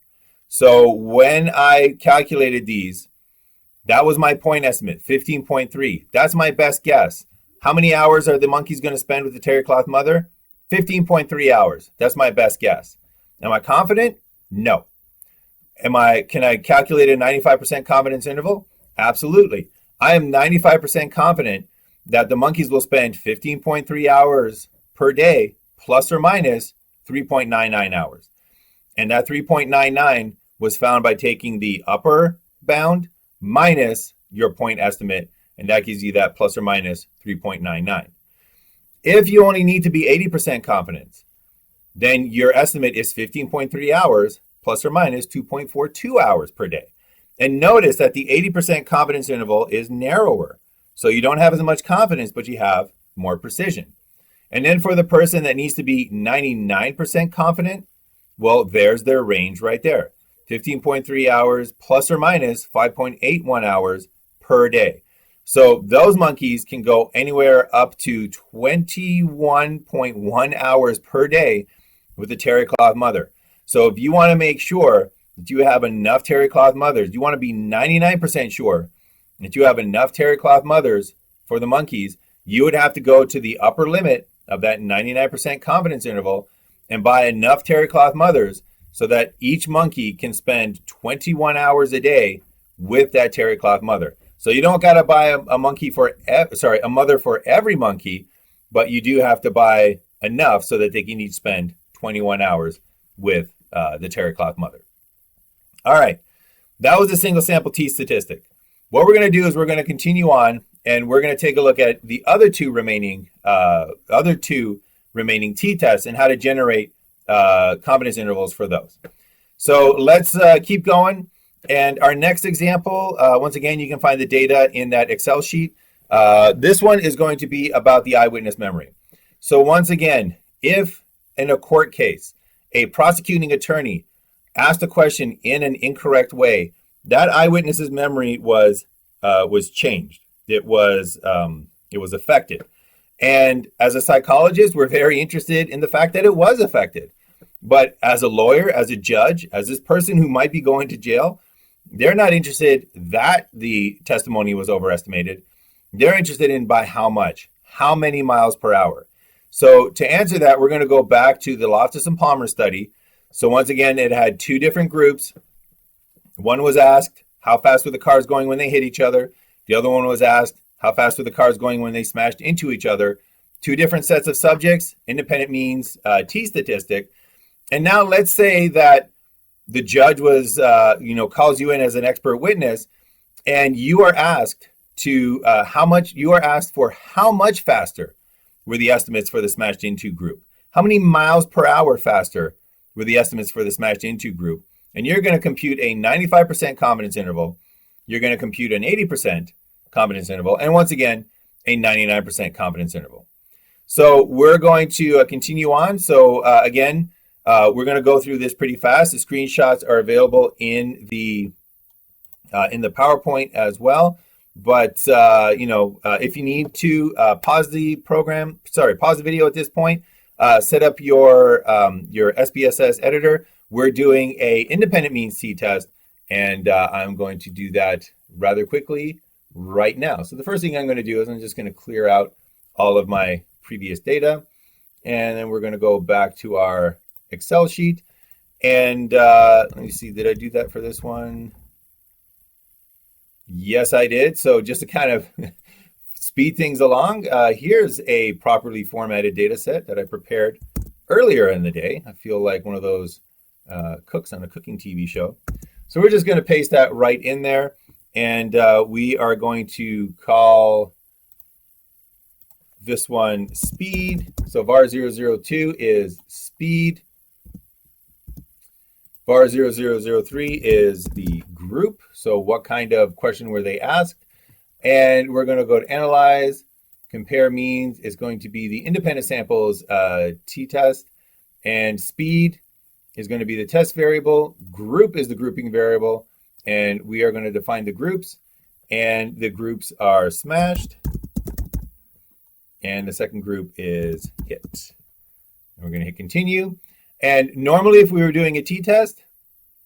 So when I calculated these, that was my point estimate, 15.3. That's my best guess. How many hours are the monkeys going to spend with the terry cloth mother? 15.3 hours. That's my best guess. Am I confident? No. Can I calculate a 95% confidence interval? Absolutely. I am 95% confident that the monkeys will spend 15.3 hours per day, plus or minus 3.99 hours. And that 3.99 was found by taking the upper bound minus your point estimate, and that gives you that plus or minus 3.99. If you only need to be 80% confident, then your estimate is 15.3 hours plus or minus 2.42 hours per day. And notice that the 80% confidence interval is narrower. So you don't have as much confidence, but you have more precision. And then for the person that needs to be 99% confident, well, there's their range right there. 15.3 hours plus or minus 5.81 hours per day. So those monkeys can go anywhere up to 21.1 hours per day with the terry cloth mother. So if you want to make sure that you have enough terry cloth mothers, you want to be 99% sure that you have enough terry cloth mothers for the monkeys, you would have to go to the upper limit of that 99% confidence interval and buy enough terry cloth mothers so that each monkey can spend 21 hours a day with that terry cloth mother. So you don't got to buy a mother for every monkey, but you do have to buy enough so that they can each spend 21 hours with the terry cloth mother. All right, that was a single sample t-statistic. What we're going to do is we're going to continue on, and we're going to take a look at the other two remaining t-tests and how to generate confidence intervals for those. So let's keep going. And our next example, once again, you can find the data in that Excel sheet. This one is going to be about the eyewitness memory. So once again, if in a court case, a prosecuting attorney asked a question in an incorrect way, that eyewitness's memory was changed. It was affected. And as a psychologist, we're very interested in the fact that it was affected. But as a lawyer, as a judge, as this person who might be going to jail, they're not interested that the testimony was overestimated. They're interested in by how much, how many miles per hour. So to answer that, we're going to go back to the Loftus and Palmer study. So once again, it had two different groups. One was asked, how fast were the cars going when they hit each other? The other one was asked, how fast were the cars going when they smashed into each other? Two different sets of subjects, independent means, t-statistic. And now let's say that the judge was, calls you in as an expert witness, and you are asked how much faster were the estimates for the smashed into group? How many miles per hour faster were the estimates for the smashed into group? And you're going to compute a 95% confidence interval. You're going to compute an 80% confidence interval. And once again, a 99% confidence interval. So we're going to continue on. So again, we're going to go through this pretty fast. The screenshots are available in the PowerPoint as well. But if you need to pause the video at this point, set up your SPSS editor. We're doing a independent means t-test, and I'm going to do that rather quickly right now. So the first thing I'm going to do is I'm just going to clear out all of my previous data. And then we're going to go back to our Excel sheet. And let me see, did I do that for this one? Yes, I did. So just to kind of speed things along, here's a properly formatted data set that I prepared earlier in the day. I feel like one of those cooks on a cooking TV show. So we're just going to paste that right in there. And we are going to call this one speed. So var 002 is speed. Var 0003 is the group. So what kind of question were they asked? And we're going to go to analyze. Compare means is going to be the independent samples t-test. And speed is going to be the test variable. Group is the grouping variable. And we are going to define the groups. And the groups are smashed. And the second group is hit. And we're going to hit continue. And normally if we were doing a t-test,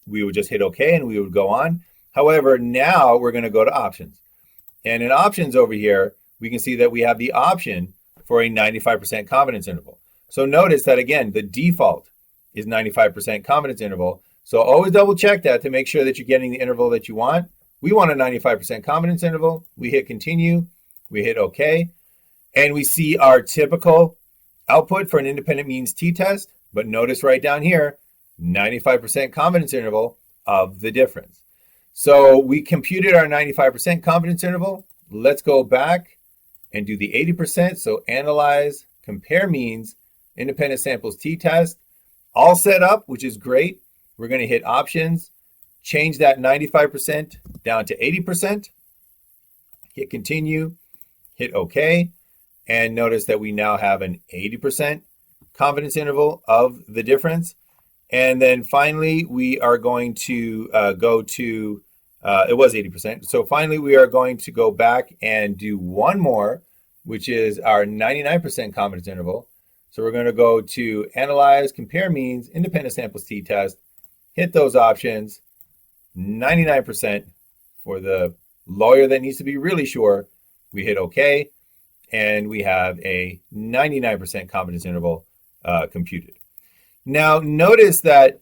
we would just hit OK and we would go on. However, now we're going to go to options. And in options over here, we can see that we have the option for a 95% confidence interval. So notice that, again, the default is 95% confidence interval. So always double check that to make sure that you're getting the interval that you want. We want a 95% confidence interval. We hit continue. We hit OK. And we see our typical output for an independent means t-test. But notice right down here, 95% confidence interval of the difference. So we computed our 95% confidence interval. Let's go back and do the 80%. So analyze, compare means, independent samples t-test. All set up, which is great. We're going to hit options, change that 95% down to 80%. Hit continue, hit OK. And notice that we now have an 80% confidence interval of the difference. And then finally, we are going to go to, it was 80%. So finally, we are going to go back and do one more, which is our 99% confidence interval. So we're going to go to analyze, compare means, independent samples t-test, hit those options, 99% for the lawyer that needs to be really sure. We hit OK, and we have a 99% confidence interval computed. Now, notice that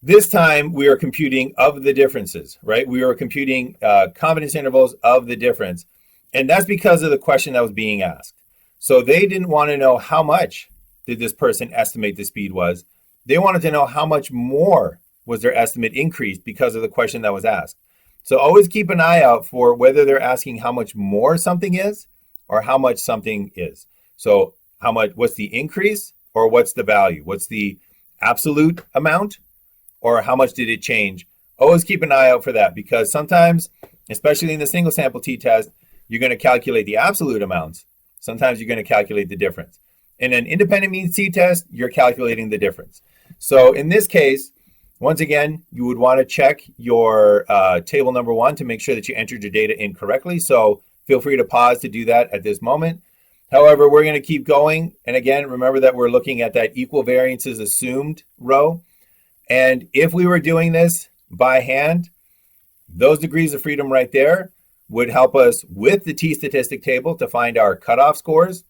this time we are computing of the differences, right? We are computing confidence intervals of the difference. And that's because of the question that was being asked. So they didn't want to know how much did this person estimate the speed was. They wanted to know how much more was their estimate increased because of the question that was asked. So always keep an eye out for whether they're asking how much more something is or how much something is. So what's the increase or what's the value? What's the absolute amount or how much did it change? Always keep an eye out for that because sometimes, especially in the single sample t-test, you're going to calculate the absolute amounts. Sometimes you're going to calculate the difference. In an independent means t-test, you're calculating the difference. So in this case, once again, you would want to check your table number 1 to make sure that you entered your data in correctly. So feel free to pause to do that at this moment. However, we're going to keep going. And again, remember that we're looking at that equal variances assumed row. And if we were doing this by hand, those degrees of freedom right there would help us with the t-statistic table to find our cutoff scores.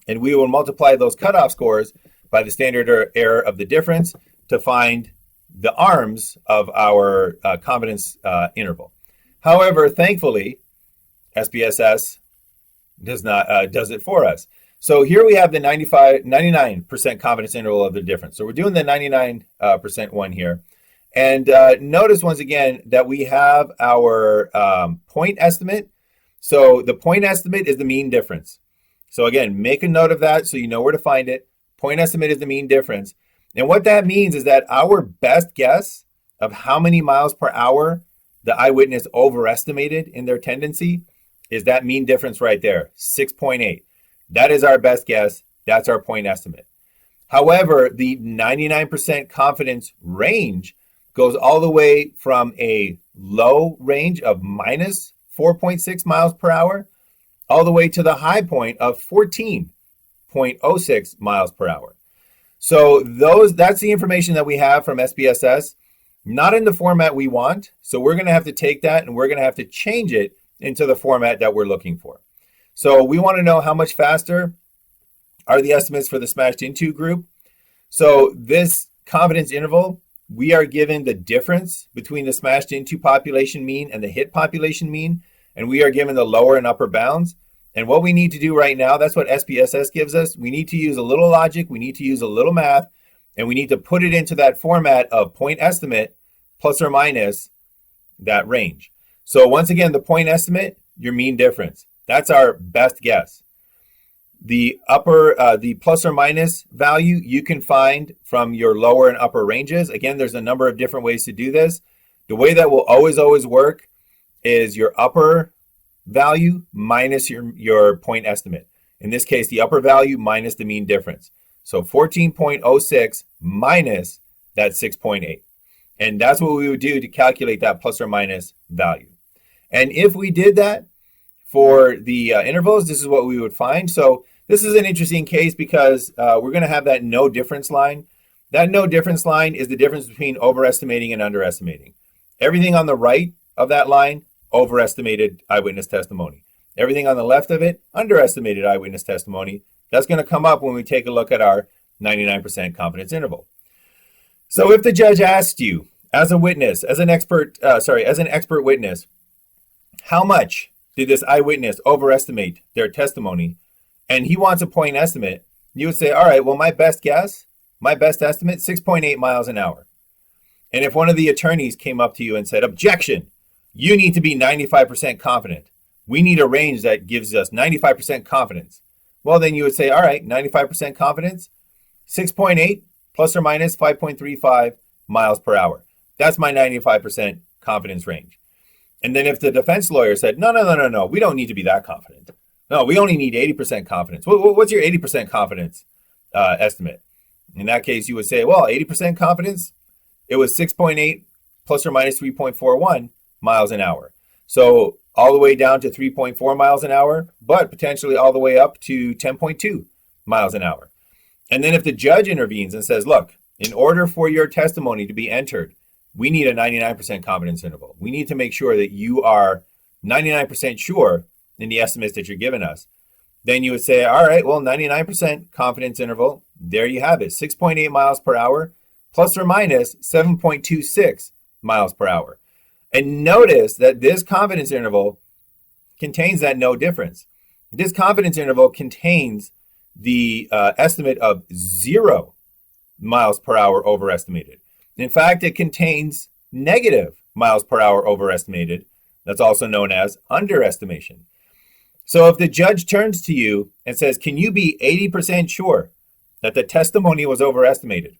And we will multiply those cutoff scores by the standard error of the difference to find the arms of our confidence interval. However, thankfully, SPSS does it for us. So here we have the 99% confidence interval of the difference. So we're doing the 99% one here. And notice once again that we have our point estimate. So the point estimate is the mean difference. So again, make a note of that so you know where to find it. Point estimate is the mean difference. And what that means is that our best guess of how many miles per hour the eyewitness overestimated in their tendency is that mean difference right there, 6.8. That is our best guess. That's our point estimate. However, the 99% confidence range goes all the way from a low range of minus 4.6 miles per hour all the way to the high point of 14.06 miles per hour. So that's the information that we have from SPSS, not in the format we want. So we're going to have to take that and we're going to have to change it into the format that we're looking for. So we want to know how much faster are the estimates for the smashed into group. So this confidence interval, we are given the difference between the smashed into population mean and the hit population mean, and we are given the lower and upper bounds. And what we need to do right now, that's what SPSS gives us. We need to use a little logic, we need to use a little math, and we need to put it into that format of point estimate plus or minus that range. So once again, the point estimate, your mean difference. That's our best guess. The plus or minus value you can find from your lower and upper ranges. Again, there's a number of different ways to do this. The way that will always work is your upper value minus your point estimate. In this case, the upper value minus the mean difference. So 14.06 minus that 6.8. And that's what we would do to calculate that plus or minus value. And if we did that for the intervals, this is what we would find. So this is an interesting case because we're going to have that no difference line. That no difference line is the difference between overestimating and underestimating. Everything on the right of that line, overestimated eyewitness testimony. Everything on the left of it, underestimated eyewitness testimony. That's going to come up when we take a look at our 99% confidence interval. So if the judge asked you as a witness, as an expert witness, how much did this eyewitness overestimate their testimony, and he wants a point estimate, you would say, all right, well, my best guess, my best estimate, 6.8 miles an hour. And if one of the attorneys came up to you and said, objection, you need to be 95% confident. We need a range that gives us 95% confidence. Well, then you would say, all right, 95% confidence, 6.8 plus or minus 5.35 miles per hour. That's my 95% confidence range. And then if the defense lawyer said, no, we don't need to be that confident. No, we only need 80% confidence. What's your 80% confidence estimate? In that case, you would say, well, 80% confidence, it was 6.8 plus or minus 3.41 miles an hour. So all the way down to 3.4 miles an hour, but potentially all the way up to 10.2 miles an hour. And then if the judge intervenes and says, look, in order for your testimony to be entered, we need a 99% confidence interval. We need to make sure that you are 99% sure in the estimates that you're giving us. Then you would say, all right, well, 99% confidence interval, there you have it, 6.8 miles per hour, plus or minus 7.26 miles per hour. And notice that this confidence interval contains that no difference. This confidence interval contains the estimate of 0 miles per hour overestimated. In fact, it contains negative miles per hour overestimated. That's also known as underestimation. So if the judge turns to you and says, can you be 80% sure that the testimony was overestimated?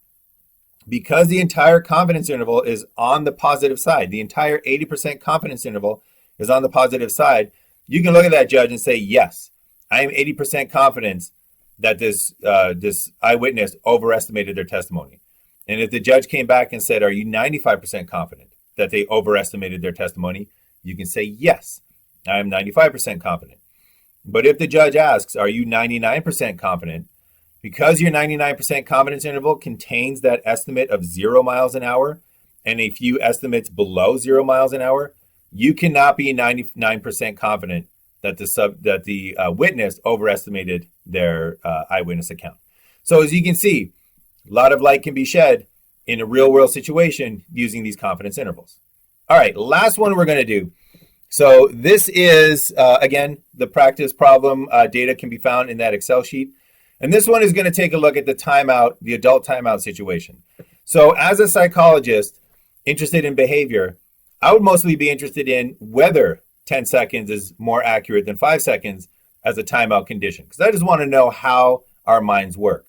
Because the entire confidence interval is on the positive side, the entire 80% confidence interval is on the positive side, you can look at that judge and say, yes, I am 80% confident that this eyewitness overestimated their testimony. And if the judge came back and said, are you 95% confident that they overestimated their testimony? You can say, yes, I am 95% confident. But if the judge asks, are you 99% confident? Because your 99% confidence interval contains that estimate of 0 miles an hour and a few estimates below 0 miles an hour, you cannot be 99% confident that the witness overestimated their eyewitness account. So as you can see, a lot of light can be shed in a real world situation using these confidence intervals. All right, last one we're going to do. So this is, again, the practice problem data can be found in that Excel sheet. And this one is going to take a look at the timeout, the adult timeout situation. So as a psychologist interested in behavior, I would mostly be interested in whether 10 seconds is more accurate than 5 seconds as a timeout condition, because I just want to know how our minds work.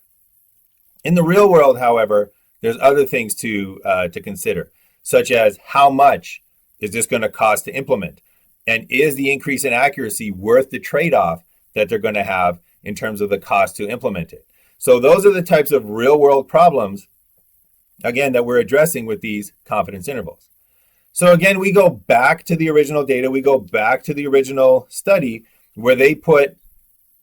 In the real world, however, there's other things to consider, such as how much is this going to cost to implement? And is the increase in accuracy worth the trade-off that they're going to have in terms of the cost to implement it? So those are the types of real-world problems, again, that we're addressing with these confidence intervals. So again, we go back to the original data. We go back to the original study where they put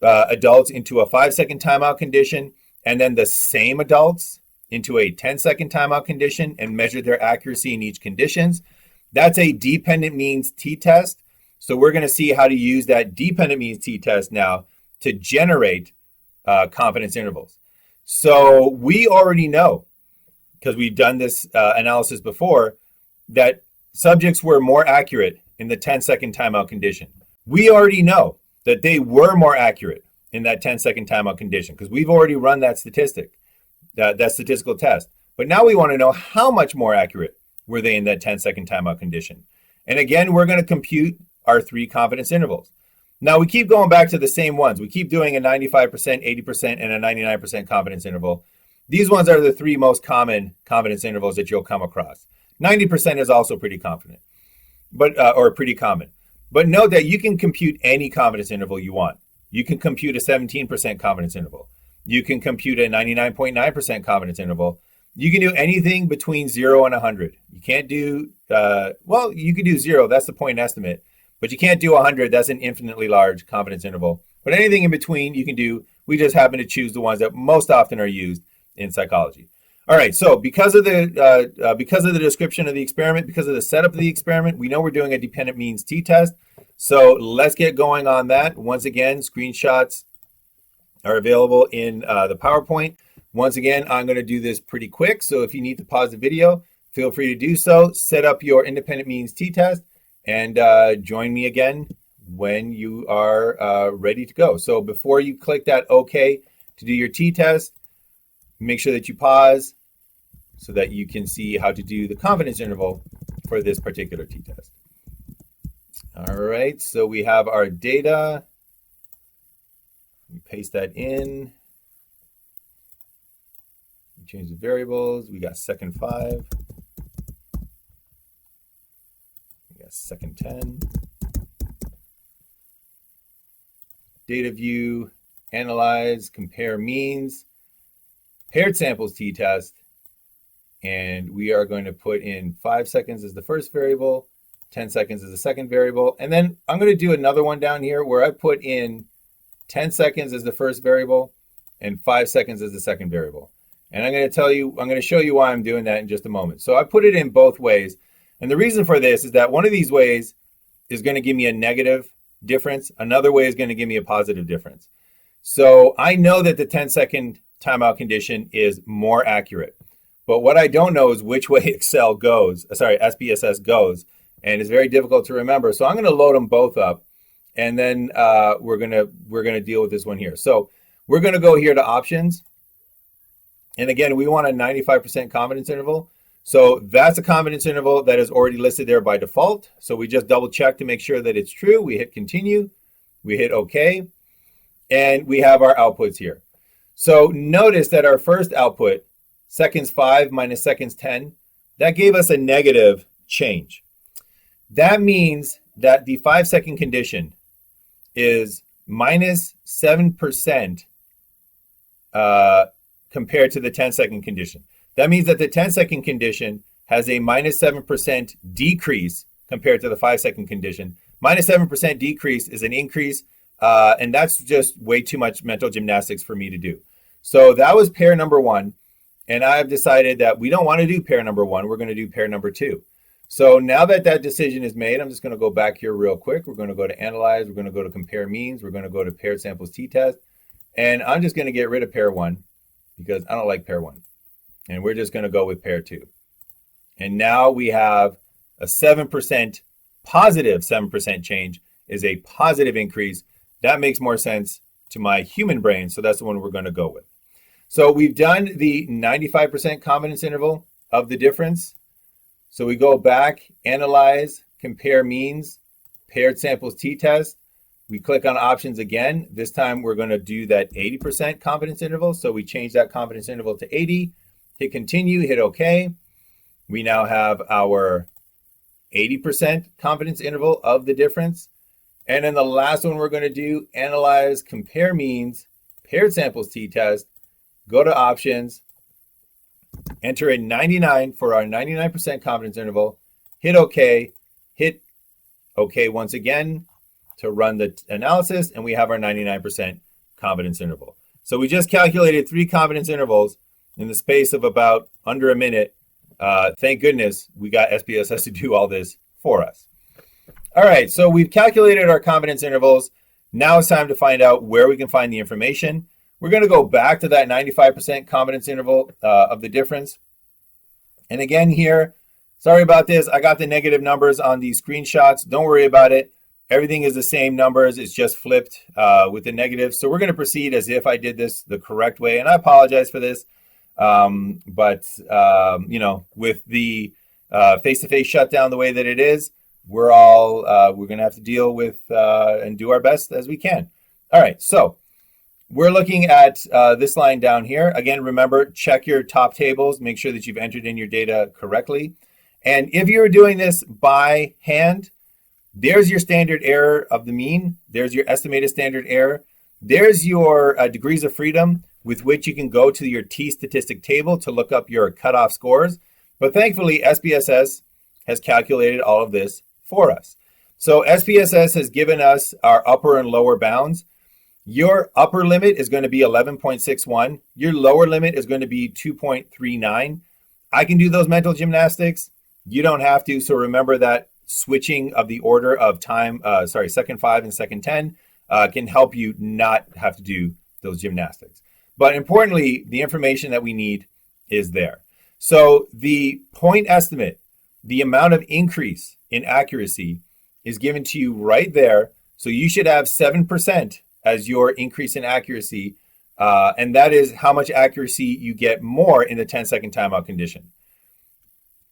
adults into a 5-second timeout condition and then the same adults into a 10-second timeout condition and measure their accuracy in each conditions. That's a dependent means t-test. So we're going to see how to use that dependent means t-test now to generate confidence intervals. So we already know, because we've done this analysis before, that subjects were more accurate in the 10-second timeout condition. We already know that they were more accurate in that 10-second timeout condition because we've already run that statistic, that statistical test. But now we want to know how much more accurate were they in that 10-second timeout condition. And again, we're going to compute our 3 confidence intervals. Now we keep going back to the same ones. We keep doing a 95%, 80%, and a 99% confidence interval. These ones are the 3 most common confidence intervals that you'll come across. 90% is also pretty confident, or pretty common. But note that you can compute any confidence interval you want. You can compute a 17% confidence interval. You can compute a 99.9% confidence interval. You can do anything between 0 and 100. You can't do, you can do 0. That's the point estimate. But you can't do 100. That's an infinitely large confidence interval. But anything in between you can do. We just happen to choose the ones that most often are used in psychology. All right, so because of the description of the experiment, because of the setup of the experiment, we know we're doing a dependent means t-test. So let's get going on that. Once again, screenshots are available in the PowerPoint. Once again, I'm going to do this pretty quick. So if you need to pause the video, feel free to do so. Set up your independent means t-test and join me again when you are ready to go. So before you click that OK to do your t-test, make sure that you pause so that you can see how to do the confidence interval for this particular t-test. All right, so we have our data. We paste that in. We change the variables. We got second 5. We got second 10. Data view, analyze, compare means, paired samples t-test, and we are going to put in 5 seconds as the first variable, 10 seconds as the second variable, and then I'm going to do another one down here where I put in 10 seconds as the first variable and 5 seconds as the second variable. And I'm going to show you why I'm doing that in just a moment. So I put it in both ways, and the reason for this is that one of these ways is going to give me a negative difference. Another way is going to give me a positive difference. So I know that the 10-second timeout condition is more accurate. But what I don't know is which way SPSS goes, and it's very difficult to remember. So I'm going to load them both up, and then we're going to deal with this one here. So we're going to go here to options, and again, we want a 95% confidence interval. So that's a confidence interval that is already listed there by default. So we just double check to make sure that it's true. We hit continue, we hit OK, and we have our outputs here. So notice that our first output, seconds 5 minus seconds 10, that gave us a negative change. That means that the 5-second condition is minus 7% compared to the 10-second condition. That means that the 10-second condition has a minus 7% decrease compared to the 5-second condition. Minus 7% decrease is an increase, and that's just way too much mental gymnastics for me to do. So that was pair number 1, and I've decided that we don't want to do pair number 1. We're going to do pair number 2. So now that that decision is made, I'm just going to go back here real quick. We're going to go to analyze. We're going to go to compare means. We're going to go to paired samples t-test, and I'm just going to get rid of pair 1 because I don't like pair 1. And we're just going to go with pair 2. And now we have a 7%, positive 7% change is a positive increase. That makes more sense to my human brain, so that's the one we're going to go with. So we've done the 95% confidence interval of the difference. So we go back, analyze, compare means, paired samples t-test. We click on options again. This time we're going to do that 80% confidence interval. So we change that confidence interval to 80. Hit continue, hit OK. We now have our 80% confidence interval of the difference. And then the last one we're going to do, analyze, compare means, paired samples t-test, go to options, enter in 99 for our 99% confidence interval, hit OK, hit OK once again to run the analysis, and we have our 99% confidence interval. So we just calculated 3 confidence intervals in the space of about under a minute. Thank goodness we got SPSS to do all this for us. All right, so we've calculated our confidence intervals. Now it's time to find out where we can find the information. We're going to go back to that 95% confidence interval of the difference. And again here, sorry about this. I got the negative numbers on these screenshots. Don't worry about it. Everything is the same numbers. It's just flipped with the negatives. So we're going to proceed as if I did this the correct way. And I apologize for this. But with the face-to-face shutdown the way that it is, we're going to have to deal with and do our best as we can. All right, so we're looking at this line down here. Again, remember, check your top tables. Make sure that you've entered in your data correctly. And if you're doing this by hand, there's your standard error of the mean. There's your estimated standard error. There's your degrees of freedom with which you can go to your t-statistic table to look up your cutoff scores. But thankfully, SPSS has calculated all of this for us. So SPSS has given us our upper and lower bounds. Your upper limit is going to be 11.61. Your lower limit is going to be 2.39. I can do those mental gymnastics. You don't have to. So remember that switching of the order of time, second 5 and second 10 can help you not have to do those gymnastics. But importantly, the information that we need is there. So the point estimate, the amount of increase in accuracy is given to you right there. So you should have 7% as your increase in accuracy. And that is how much accuracy you get more in the 10-second timeout condition.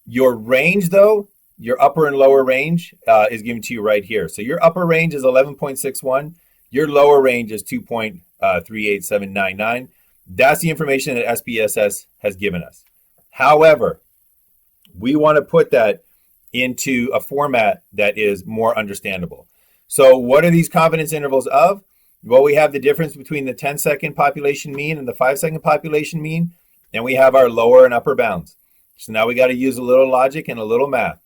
Your range, though, your upper and lower range is given to you right here. So your upper range is 11.61. Your lower range is 2.38799. That's the information that SPSS has given us. However, we want to put that into a format that is more understandable. So what are these confidence intervals of? Well, we have the difference between the 10-second population mean and the 5-second population mean, and we have our lower and upper bounds. So now we got to use a little logic and a little math.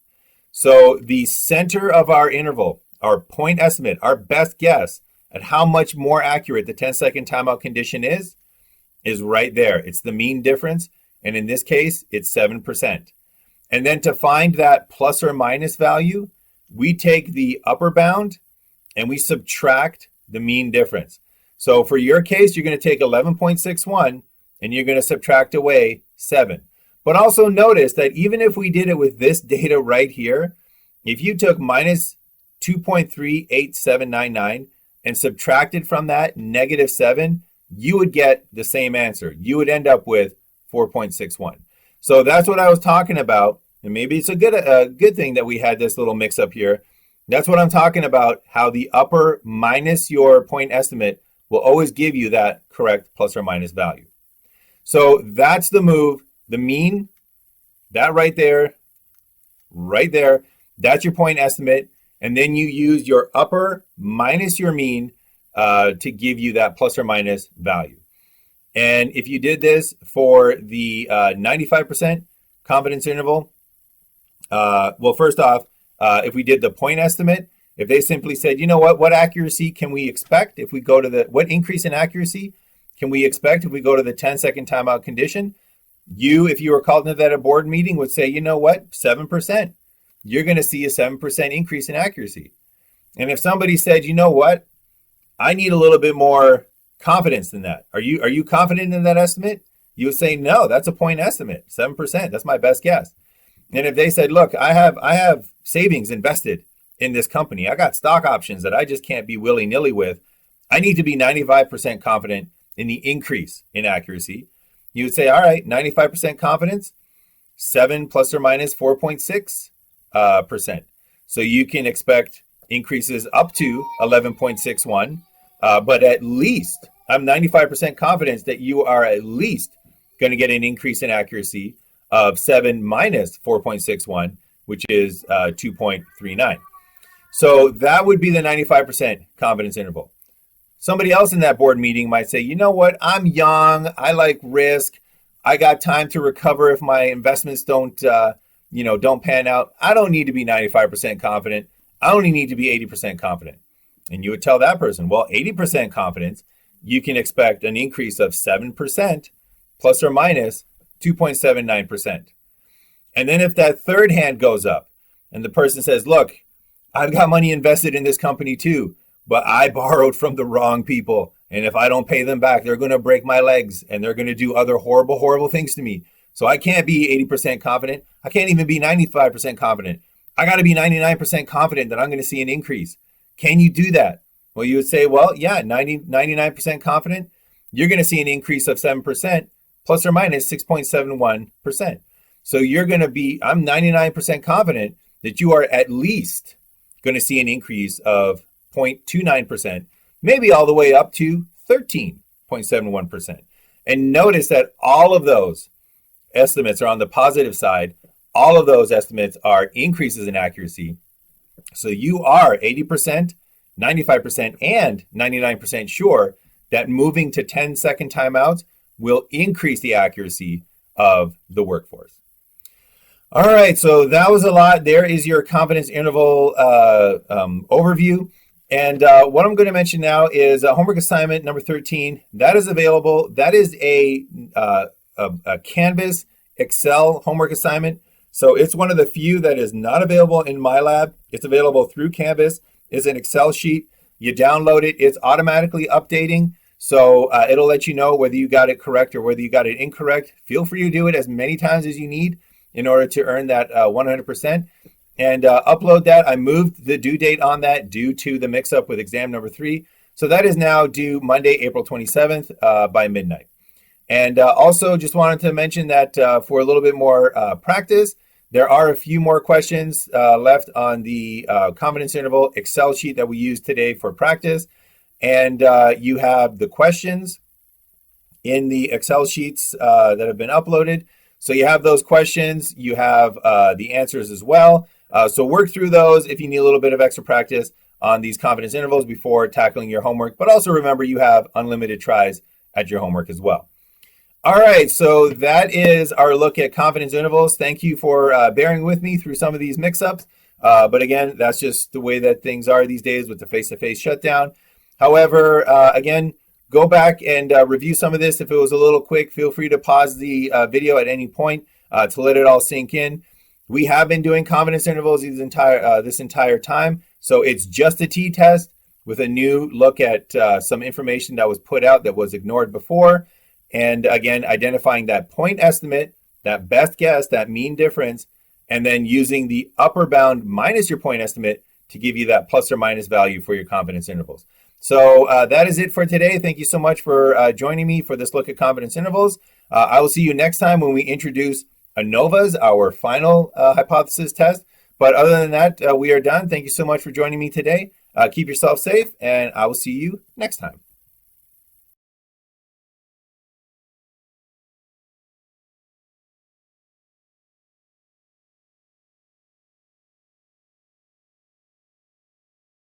So the center of our interval, our point estimate, our best guess at how much more accurate the 10-second timeout condition is right there. It's the mean difference, and in this case, it's 7%. And then to find that plus or minus value, we take the upper bound and we subtract the mean difference. So for your case, you're going to take 11.61 and you're going to subtract away 7. But also notice that even if we did it with this data right here, if you took minus 2.38799 and subtracted from that negative 7, you would get the same answer. You would end up with 4.61. So that's what I was talking about. And maybe it's a good thing that we had this little mix up here. That's what I'm talking about, how the upper minus your point estimate will always give you that correct plus or minus value. So that's the move. The mean, that right there, that's your point estimate. And then you use your upper minus your mean to give you that plus or minus value. And if you did this for the 95% confidence interval, well, first off, if we did the point estimate, if they simply said, you know what accuracy can we expect if we go to what increase in accuracy can we expect if we go to the 10-second timeout condition? You, if you were called into that board meeting, would say, you know what, 7%. You're going to see a 7% increase in accuracy. And if somebody said, you know what, I need a little bit more confidence than that. Are you confident in that estimate? You would say, no, that's a point estimate, 7%. That's my best guess. And if they said, look, I have savings invested in this company. I got stock options that I just can't be willy-nilly with. I need to be 95% confident in the increase in accuracy. You would say, all right, 95% confidence, 7 plus or minus 4.6%. So you can expect increases up to 11.61, but at least I'm 95% confident that you are at least going to get an increase in accuracy of 7 minus 4.61, which is 2.39. So that would be the 95% confidence interval. Somebody else in that board meeting might say, you know what, I'm young, I like risk, I got time to recover if my investments don't pan out. I don't need to be 95% confident. I only need to be 80% confident. And you would tell that person, well, 80% confidence, you can expect an increase of 7% plus or minus 2.79%. And then if that third hand goes up and the person says, look, I've got money invested in this company too, but I borrowed from the wrong people And if I don't pay them back, they're going to break my legs and they're going to do other horrible, horrible things to me. So I can't be 80% confident. I can't even be 95% confident. I got to be 99% confident that I'm going to see an increase. Can you do that? Well, you would say, well, yeah, 99% confident. You're going to see an increase of 7% plus or minus 6.71%. So you're going to be, I'm 99% confident that you are at least going to see an increase of 0.29%, maybe all the way up to 13.71%. And notice that all of those estimates are on the positive side. All of those estimates are increases in accuracy. So you are 80%, 95%, and 99% sure that moving to 10-second timeouts will increase the accuracy of the workforce. All right, so that was a lot. There is your confidence interval overview. And what I'm going to mention now is homework assignment number 13. That is available. That is a Canvas Excel homework assignment. So it's one of the few that is not available in my lab. It's available through Canvas. It's an Excel sheet. You download it. It's automatically updating. So it'll let you know whether you got it correct or whether you got it incorrect. Feel free to do it as many times as you need in order to earn that 100%. And upload that. I moved the due date on that due to the mix-up with exam number 3. So that is now due Monday, April 27th by midnight. And also just wanted to mention that for a little bit more practice, there are a few more questions left on the confidence interval Excel sheet that we used today for practice. And you have the questions in the Excel sheets that have been uploaded. So you have those questions, you have the answers as well. So work through those if you need a little bit of extra practice on these confidence intervals before tackling your homework. But also remember, you have unlimited tries at your homework as well. All right, so that is our look at confidence intervals. Thank you for bearing with me through some of these mix-ups. But again, that's just the way that things are these days with the face-to-face shutdown. However, again, go back and review some of this. If it was a little quick, feel free to pause the video at any point to let it all sink in. We have been doing confidence intervals this entire time. So it's just a t-test with a new look at some information that was put out that was ignored before. And again, identifying that point estimate, that best guess, that mean difference, and then using the upper bound minus your point estimate to give you that plus or minus value for your confidence intervals. So that is it for today. Thank you so much for joining me for this look at confidence intervals. I will see you next time when we introduce ANOVAs, our final hypothesis test. But other than that, we are done. Thank you so much for joining me today. Keep yourself safe, and I will see you next time.